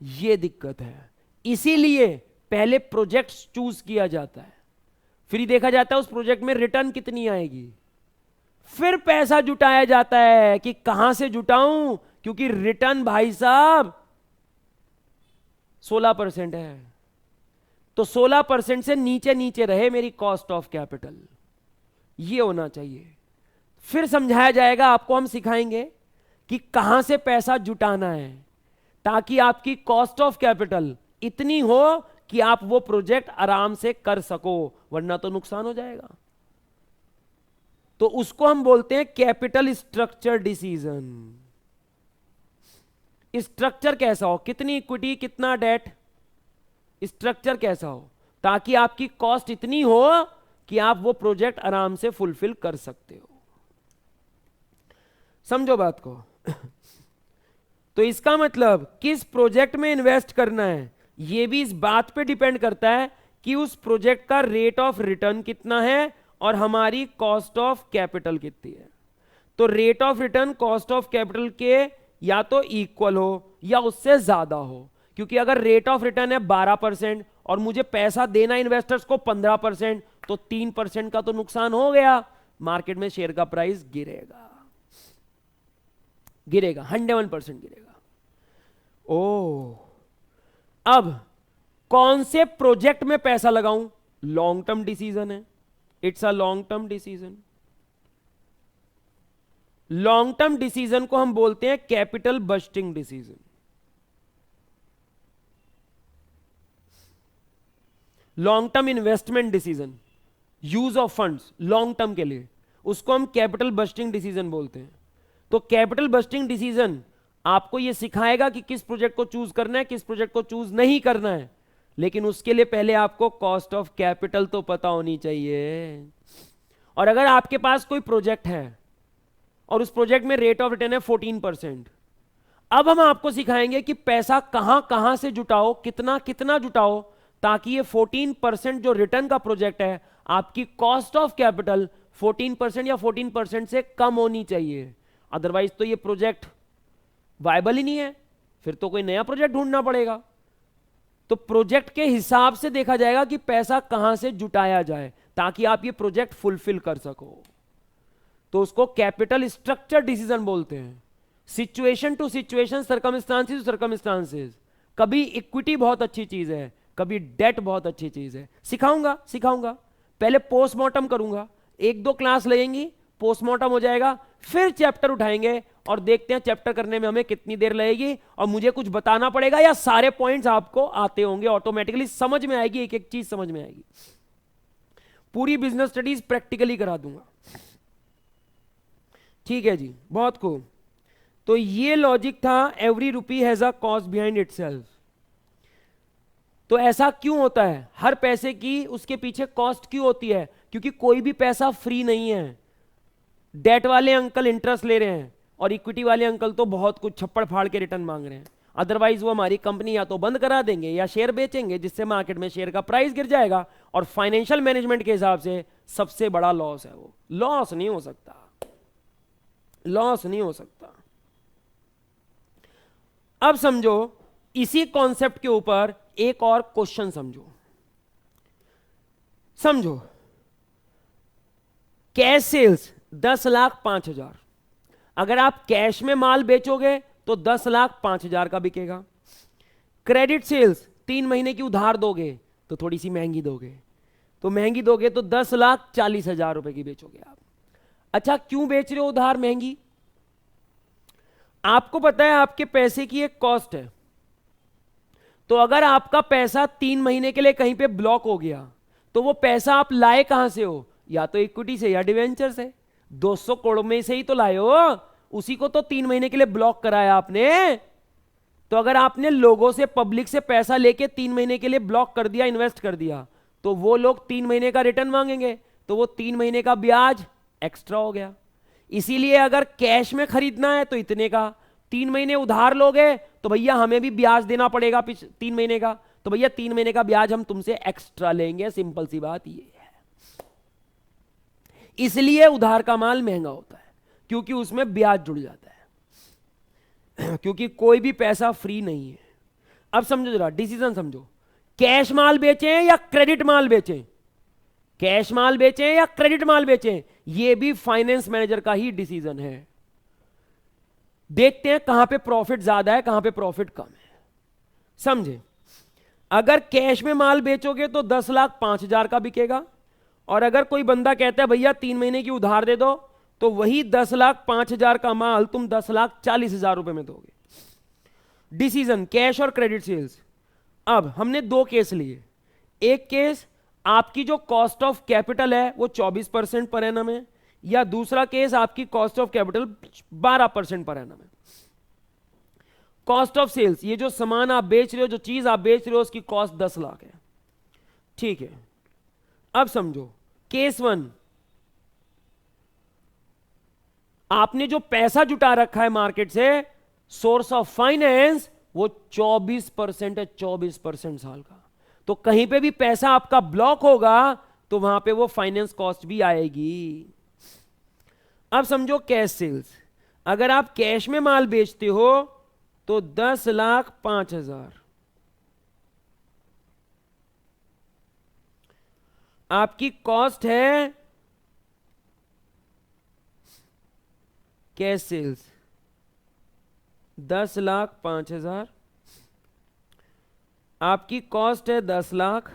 यह दिक्कत है। इसीलिए पहले प्रोजेक्ट चूज किया जाता है, फिर देखा जाता है उस प्रोजेक्ट में रिटर्न कितनी आएगी, फिर पैसा जुटाया जाता है कि कहां से जुटाऊं। क्योंकि रिटर्न भाई साहब 16% है, तो 16% से नीचे नीचे रहे मेरी कॉस्ट ऑफ कैपिटल, ये होना चाहिए। फिर समझाया जाएगा आपको, हम सिखाएंगे कि कहां से पैसा जुटाना है ताकि आपकी कॉस्ट ऑफ कैपिटल इतनी हो कि आप वो प्रोजेक्ट आराम से कर सको, वरना तो नुकसान हो जाएगा। तो उसको हम बोलते हैं कैपिटल स्ट्रक्चर डिसीजन। स्ट्रक्चर कैसा हो, कितनी इक्विटी कितना डेट, स्ट्रक्चर कैसा हो ताकि आपकी कॉस्ट इतनी हो कि आप वो प्रोजेक्ट आराम से फुलफिल कर सकते हो। समझो बात को। तो इसका मतलब किस प्रोजेक्ट में इन्वेस्ट करना है यह भी इस बात पे डिपेंड करता है कि उस प्रोजेक्ट का रेट ऑफ रिटर्न कितना है और हमारी कॉस्ट ऑफ कैपिटल कितनी है। तो rate of return cost of capital के या तो इक्वल हो या उससे ज्यादा हो। क्योंकि अगर रेट ऑफ रिटर्न है 12% और मुझे पैसा देना इन्वेस्टर्स को 15%, तो 3% का तो नुकसान हो गया। मार्केट में शेयर का प्राइस गिरेगा, 101% गिरेगा। अब कौन से प्रोजेक्ट में पैसा लगाऊं? लॉन्ग टर्म डिसीजन है, it's a long term decision. Long term decision को हम बोलते हैं capital budgeting decision. Long term investment decision, use of funds long term के लिए, उसको हम कैपिटल बस्टिंग डिसीजन बोलते हैं। तो कैपिटल बस्टिंग डिसीजन आपको यह सिखाएगा कि किस प्रोजेक्ट को चूज करना है, किस प्रोजेक्ट को चूज नहीं करना है। लेकिन उसके लिए पहले आपको कॉस्ट ऑफ कैपिटल तो पता होनी चाहिए। और अगर आपके पास कोई प्रोजेक्ट है और उस प्रोजेक्ट में रेट ऑफ रिटर्न है 14%, अब हम आपको सिखाएंगे कि पैसा कहां कहां से जुटाओ, कितना कितना जुटाओ, ताकि ये 14% जो रिटर्न का प्रोजेक्ट है, आपकी कॉस्ट ऑफ कैपिटल 14% या 14% से कम होनी चाहिए। अदरवाइज तो ये प्रोजेक्ट वायबल ही नहीं है, फिर तो कोई नया प्रोजेक्ट ढूंढना पड़ेगा। तो प्रोजेक्ट के हिसाब से देखा जाएगा कि पैसा कहां से जुटाया जाए ताकि आप ये प्रोजेक्ट फुलफिल कर सको। तो उसको कैपिटल स्ट्रक्चर डिसीजन बोलते हैं। Situation to situation, circumstances to circumstances. कभी इक्विटी बहुत अच्छी चीज है, कभी डेट बहुत अच्छी चीज है। सिखाऊंगा। पहले पोस्टमार्टम करूंगा, 1-2 क्लास लगेंगी, पोस्टमार्टम हो जाएगा, फिर चैप्टर उठाएंगे और देखते हैं चैप्टर करने में हमें कितनी देर लगेगी और मुझे कुछ बताना पड़ेगा या सारे पॉइंट्स आपको आते होंगे, ऑटोमेटिकली समझ में आएगी, एक एक चीज समझ में आएगी। पूरी बिजनेस स्टडीज प्रैक्टिकली करा दूंगा। ठीक है जी, बहुत खूब। तो ये लॉजिक था, every rupee has a cost behind itself. तो ऐसा क्यों होता है, हर पैसे की उसके पीछे कॉस्ट क्यों होती है? क्योंकि कोई भी पैसा फ्री नहीं है। डेट वाले अंकल इंटरेस्ट ले रहे हैं और इक्विटी वाले अंकल तो बहुत कुछ छप्पड़ फाड़ के रिटर्न मांग रहे हैं। अदरवाइज वो हमारी कंपनी या तो बंद करा देंगे या शेयर बेचेंगे, जिससे मार्केट में शेयर का प्राइस गिर जाएगा और फाइनेंशियल मैनेजमेंट के हिसाब से सबसे बड़ा लॉस है वो। लॉस नहीं हो सकता, लॉस नहीं हो सकता। अब समझो, इसी कॉन्सेप्ट के ऊपर एक और क्वेश्चन समझो। Cash sales 10,05,000। अगर आप कैश में माल बेचोगे तो 10,05,000 का बिकेगा। क्रेडिट सेल्स 3 महीने की उधार दोगे तो थोड़ी सी महंगी दोगे, तो महंगी दोगे तो 10,40,000 रुपए की बेचोगे आप। अच्छा, क्यों बेच रहे हो उधार महंगी? आपको पता है आपके पैसे की एक कॉस्ट है। तो अगर आपका पैसा 3 महीने के लिए कहीं पे ब्लॉक हो गया तो वो पैसा आप लाए कहां से हो? या तो इक्विटी से या डिवेंचर से। 200 करोड़ में से ही तो लाए हो, उसी को तो 3 महीने के लिए ब्लॉक कराया आपने। तो अगर आपने लोगों से, पब्लिक से पैसा लेके 3 महीने के लिए ब्लॉक कर दिया, इन्वेस्ट कर दिया, तो वो लोग 3 महीने का रिटर्न मांगेंगे, तो वो 3 महीने का ब्याज एक्स्ट्रा हो गया। इसीलिए अगर कैश में खरीदना है तो इतने का, 3 महीने उधार लोगे तो भैया हमें भी ब्याज देना पड़ेगा 3 महीने का, तो भैया 3 महीने का ब्याज हम तुमसे एक्स्ट्रा लेंगे। सिंपल सी बात ये है। इसलिए उधार का माल महंगा होता है, क्योंकि उसमें ब्याज जुड़ जाता है, क्योंकि कोई भी पैसा फ्री नहीं है। अब समझो जरा, डिसीजन समझो, कैश माल बेचें या क्रेडिट माल बेचें? कैश माल बेचें या क्रेडिट माल बेचें, यह भी फाइनेंस मैनेजर का ही डिसीजन है। देखते हैं कहां पे प्रॉफिट ज्यादा है, कहां पे प्रॉफिट कम है। समझे? अगर कैश में माल बेचोगे तो 10,05,000 का बिकेगा, और अगर कोई बंदा कहता है भैया 3 महीने की उधार दे दो, तो वही 10,05,000 का माल तुम 10,40,000 रुपए में दोगे। डिसीजन कैश और क्रेडिट सेल्स। अब हमने 2 केस लिए। एक केस आपकी जो कॉस्ट ऑफ कैपिटल है वो 24% पर एनम है, या दूसरा केस आपकी cost of capital 12% per annum है। कॉस्ट ऑफ सेल्स, ये जो सामान आप बेच रहे हो, जो चीज आप बेच रहे हो, उसकी कॉस्ट 10 लाख है। ठीक है, अब समझो केस 1, आपने जो पैसा जुटा रखा है मार्केट से, सोर्स ऑफ फाइनेंस, वो 24% है, 24% साल का। तो कहीं पे भी पैसा आपका ब्लॉक होगा तो वहां पे वो फाइनेंस कॉस्ट भी आएगी। अब समझो कैश सेल्स, अगर आप कैश में माल बेचते हो तो 10,05,000 आपकी कॉस्ट है। कैश सेल्स 10,05,000, आपकी कॉस्ट है 10 लाख,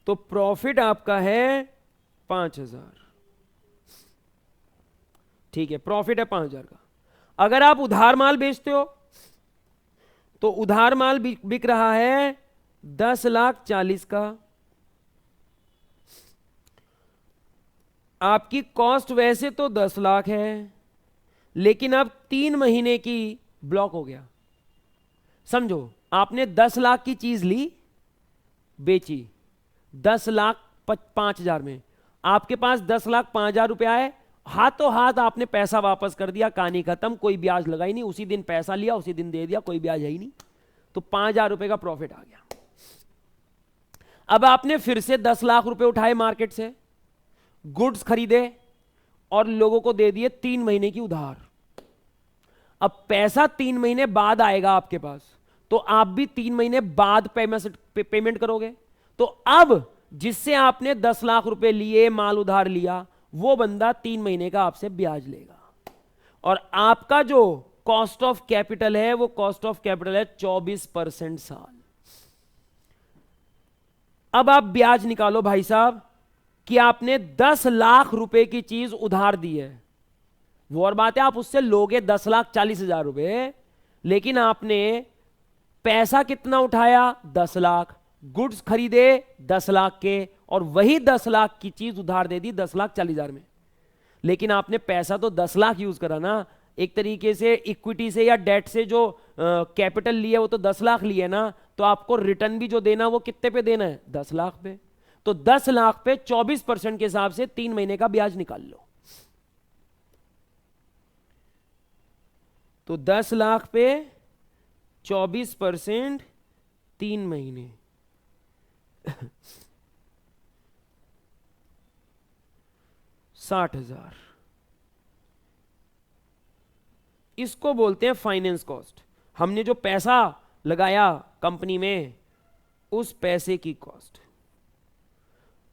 तो प्रॉफिट आपका है 5,000। ठीक है, प्रॉफिट है 5,000 का। अगर आप उधार माल बेचते हो तो उधार माल बिक रहा है 10,40,000 का, आपकी कॉस्ट वैसे तो 10 लाख है, लेकिन अब 3 महीने की ब्लॉक हो गया। समझो, आपने 10 लाख की चीज ली, बेची 10,05,000 में, आपके पास 10,05,000 रुपए आए, हाथों हाथ आपने पैसा वापस कर दिया, कहानी खत्म, कोई ब्याज लगा ही नहीं, उसी दिन पैसा लिया, उसी दिन दे दिया, कोई ब्याज है ही नहीं, तो 5,000 रुपए का प्रॉफिट आ गया। अब आपने फिर से 10 लाख रुपए उठाए मार्केट से, गुड्स खरीदे और लोगों को दे दिए 3 महीने की उधार। अब पैसा 3 महीने बाद आएगा आपके पास, तो आप भी 3 महीने बाद पेमेंट करोगे। तो अब जिससे आपने 10 लाख रुपए लिए, माल उधार लिया, वो बंदा 3 महीने का आपसे ब्याज लेगा, और आपका जो कॉस्ट ऑफ कैपिटल है वो कॉस्ट ऑफ कैपिटल है 24% साल। अब आप ब्याज निकालो भाई साहब कि आपने 10 लाख रुपए की चीज उधार दी है, वो और बात है आप उससे लोगे 10,40,000 रुपए, लेकिन आपने पैसा कितना उठाया? 10 लाख, गुड्स खरीदे 10 लाख के, और वही 10 लाख की चीज उधार दे दी 10,40,000 में। लेकिन आपने पैसा तो 10 लाख यूज करा ना, एक तरीके से इक्विटी से या डेट से जो कैपिटल लिया वो तो 10 लाख लिया ना, तो आपको रिटर्न भी जो देना वो कितने पे देना है, 10 लाख पे। तो 10 लाख पे 24% के हिसाब से 3 महीने का ब्याज निकाल लो। तो 10 लाख पे 24% 3 महीने 60,000। इसको बोलते हैं फाइनेंस कॉस्ट। हमने जो पैसा लगाया कंपनी में, उस पैसे की कॉस्ट।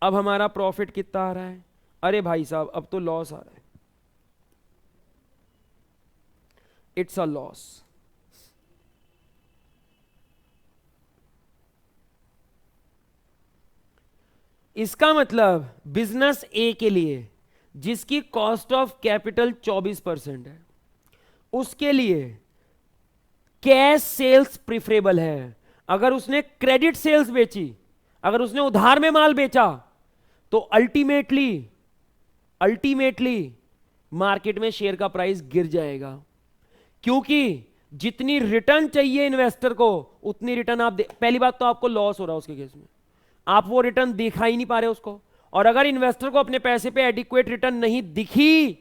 अब हमारा प्रॉफिट कितना आ रहा है? अरे भाई साहब अब तो लॉस आ रहा है, इट्स अ लॉस। इसका मतलब बिजनेस ए के लिए जिसकी कॉस्ट ऑफ कैपिटल 24% है, उसके लिए कैश सेल्स प्रिफरेबल है। अगर उसने क्रेडिट सेल्स बेची, अगर उसने उधार में माल बेचा, तो अल्टीमेटली मार्केट में शेयर का प्राइस गिर जाएगा, क्योंकि जितनी रिटर्न चाहिए इन्वेस्टर को उतनी रिटर्न आप पहली बात तो आपको लॉस हो रहा है उसके केस में, आप वो रिटर्न दिखा ही नहीं पा रहे उसको। और अगर इन्वेस्टर को अपने पैसे पे एडिक्वेट रिटर्न नहीं दिखी,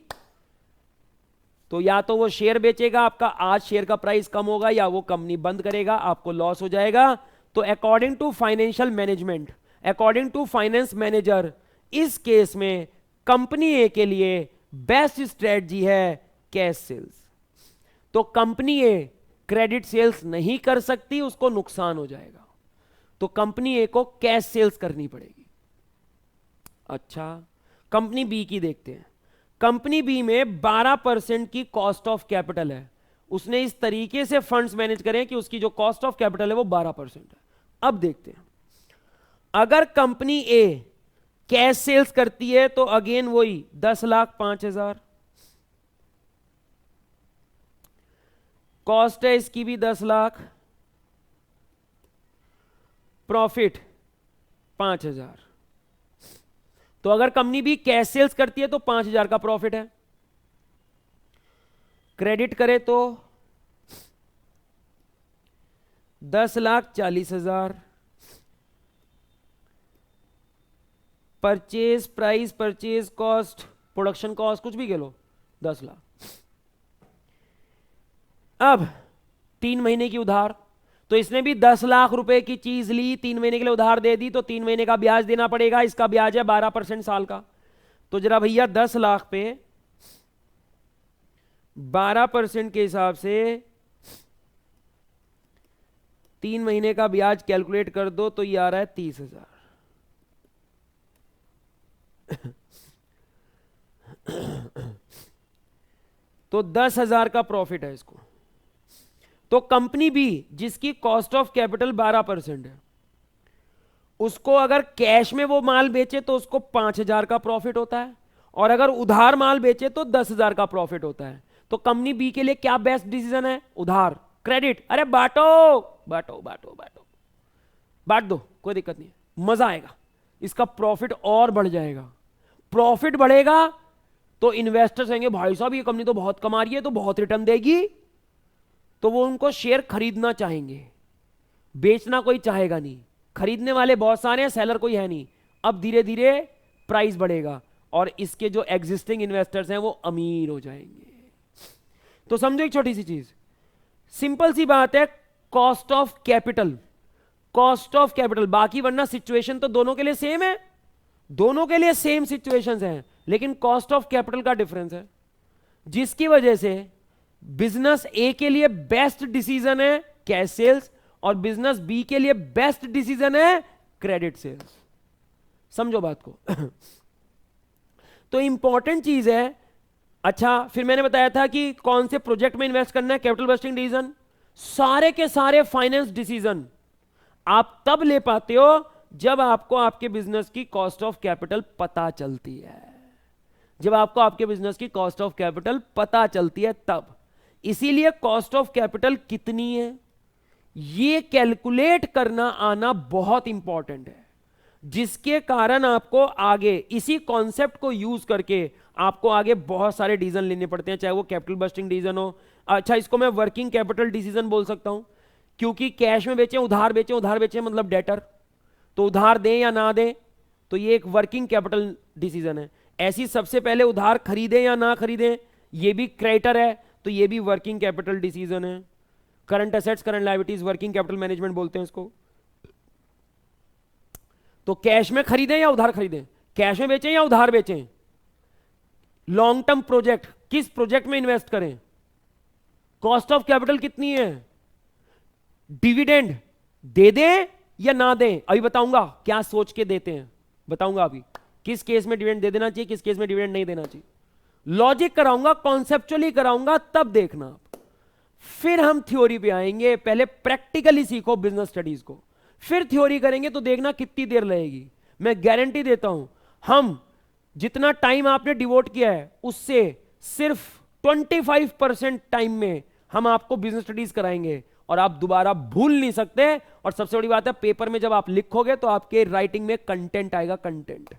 तो या तो वो शेयर बेचेगा, आपका आज शेयर का प्राइस कम होगा, या वो कंपनी बंद करेगा, आपको लॉस हो जाएगा। तो according to financial management, according to finance manager, इस केस में कंपनी ए के लिए बेस्ट स्ट्रेटजी है कैश सेल्स। तो कंपनी ए क्रेडिट सेल्स नहीं कर सकती, उसको नुकसान हो जाएगा, तो कंपनी ए को कैश सेल्स करनी पड़ेगी। अच्छा, कंपनी बी की देखते हैं। कंपनी बी में 12% की कॉस्ट ऑफ कैपिटल है। उसने इस तरीके से फंड्स मैनेज करें कि उसकी जो कॉस्ट ऑफ कैपिटल है वो 12% है। अब देखते हैं, अगर कंपनी ए कैश सेल्स करती है तो अगेन वही 10,05,000 कॉस्ट है, इसकी भी 10 लाख, प्रॉफिट 5,000। तो अगर कंपनी भी कैश सेल्स करती है तो 5,000 का प्रॉफिट है। क्रेडिट करे तो 10,40,000, purchase price, purchase cost, production cost कुछ भी कह लो, 10 लाख। अब 3 महीने की उधार, तो इसने भी 10 लाख रुपए की चीज ली, 3 महीने के लिए उधार दे दी, तो 3 महीने का ब्याज देना पड़ेगा। इसका ब्याज है 12% साल का। तो जरा भैया 10 लाख पे 12% के हिसाब से 3 महीने का ब्याज कैलकुलेट कर दो, तो ये आ रहा है 30,000। तो 10,000 का प्रॉफिट है इसको। तो कंपनी बी जिसकी कॉस्ट ऑफ कैपिटल 12% है, उसको अगर कैश में वो माल बेचे तो उसको 5,000 का प्रॉफिट होता है, और अगर उधार माल बेचे तो 10,000 का प्रॉफिट होता है। तो कंपनी बी के लिए क्या बेस्ट डिसीजन है? उधार, क्रेडिट, अरे बांटो बांटो बांटो बांटो, बांट दो, कोई दिक्कत नहीं है, मजा आएगा, इसका प्रॉफिट और बढ़ जाएगा। प्रॉफिट बढ़ेगा तो इन्वेस्टर्स कहेंगे भाई साहब ये कंपनी तो बहुत कमा रही है, तो बहुत रिटर्न देगी, तो वो उनको शेयर खरीदना चाहेंगे। बेचना कोई चाहेगा नहीं, खरीदने वाले बहुत सारे हैं, सेलर कोई है नहीं। अब धीरे धीरे प्राइस बढ़ेगा और इसके जो एग्जिस्टिंग इन्वेस्टर्स हैं वो अमीर हो जाएंगे। तो समझो एक छोटी सी चीज, सिंपल सी बात है, cost of capital, cost of capital, बाकी वरना सिचुएशन तो दोनों के लिए सेम है, दोनों के लिए सेम सिचुएशंस हैं, लेकिन कॉस्ट ऑफ कैपिटल का डिफरेंस है, जिसकी वजह से बिजनेस ए के लिए बेस्ट डिसीजन है कैश सेल्स और बिजनेस बी के लिए बेस्ट डिसीजन है क्रेडिट सेल्स। समझो बात को। तो इंपॉर्टेंट चीज है। अच्छा, फिर मैंने बताया था कि कौन से प्रोजेक्ट में इन्वेस्ट करना है, कैपिटल बस्टिंग डिसीजन। सारे के सारे फाइनेंस डिसीजन आप तब ले पाते हो जब आपको आपके बिजनेस की कॉस्ट ऑफ कैपिटल पता चलती है, जब आपको आपके बिजनेस की कॉस्ट ऑफ कैपिटल पता चलती है तब। इसीलिए कॉस्ट ऑफ कैपिटल कितनी है ये कैलकुलेट करना आना बहुत इंपॉर्टेंट है, जिसके कारण आपको आगे इसी कॉन्सेप्ट को यूज करके आपको आगे बहुत सारे डिसीजन लेने पड़ते हैं, चाहे वो कैपिटल बस्टिंग डिसीजन हो। अच्छा, इसको मैं वर्किंग कैपिटल डिसीजन बोल सकता हूं, क्योंकि कैश में बेचें, उधार बेचें, उधार बेचें मतलब डेटर, तो उधार दें या ना दें, तो ये एक वर्किंग कैपिटल डिसीजन है। ऐसी सबसे पहले उधार खरीदें या ना खरीदें, ये भी क्रेडिटर है, तो ये भी वर्किंग कैपिटल डिसीजन है। Current assets, current liabilities, working capital management बोलते हैं इसको। तो कैश में खरीदें या उधार खरीदें, कैश में बेचें या उधार बेचें, लॉन्ग टर्म प्रोजेक्ट, किस प्रोजेक्ट में इन्वेस्ट करें, कॉस्ट ऑफ कैपिटल कितनी है, डिविडेंड दे दें या ना दें, अभी बताऊंगा क्या सोच के देते हैं, बताऊंगा अभी किस केस में डिविडेंड दे देना चाहिए, किस केस में डिविडेंड नहीं देना चाहिए। लॉजिक कराऊंगा, कॉन्सेप्चुअली कराऊंगा, तब देखना आप। फिर हम थ्योरी पे आएंगे, पहले प्रैक्टिकली सीखो बिजनेस स्टडीज को, फिर थ्योरी करेंगे, तो देखना कितनी देर लगेगी। मैं गारंटी देता हूं, हम जितना टाइम आपने डिवोट किया है उससे सिर्फ 25% टाइम में हम आपको बिजनेस स्टडीज कराएंगे, और आप दोबारा भूल नहीं सकते। और सबसे बड़ी बात है, पेपर में जब आप लिखोगे तो आपके राइटिंग में कंटेंट आएगा, कंटेंट,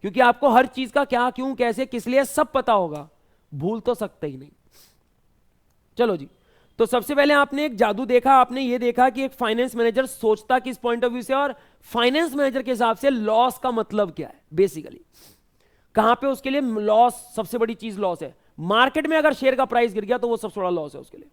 क्योंकि आपको हर चीज का क्या, क्यों, कैसे, किस लिए सब पता होगा, भूल तो सकते ही नहीं। चलो जी, तो सबसे पहले आपने एक जादू देखा, आपने ये देखा कि एक फाइनेंस मैनेजर सोचता किस पॉइंट ऑफ व्यू से, और फाइनेंस मैनेजर के हिसाब से लॉस का मतलब क्या है बेसिकली, कहां पे उसके लिए लॉस, सबसे बड़ी चीज लॉस है। मार्केट में अगर शेयर का प्राइस गिर गया तो वो सबसे बड़ा लॉस है उसके लिए।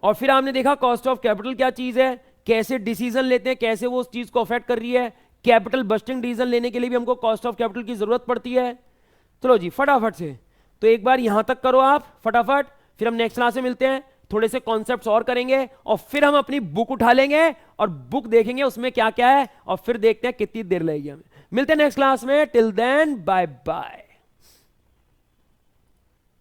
और फिर आपने देखा कॉस्ट ऑफ कैपिटल क्या चीज है, कैसे डिसीजन लेते हैं, कैसे वो उस चीज को अफेक्ट कर रही है। कैपिटल बस्टिंग डिसीजन लेने के लिए भी हमको कॉस्ट ऑफ कैपिटल की जरूरत पड़ती है। चलो जी फटाफट से, तो एक बार यहां तक करो आप फटाफट, फिर हम नेक्स्ट क्लास में मिलते हैं, थोड़े से कॉन्सेप्ट्स और करेंगे, और फिर हम अपनी बुक उठा लेंगे और बुक देखेंगे उसमें क्या क्या है, और फिर देखते हैं कितनी देर लगेगी हमें। मिलते हैं नेक्स्ट क्लास में, टिल देन बाय बाय।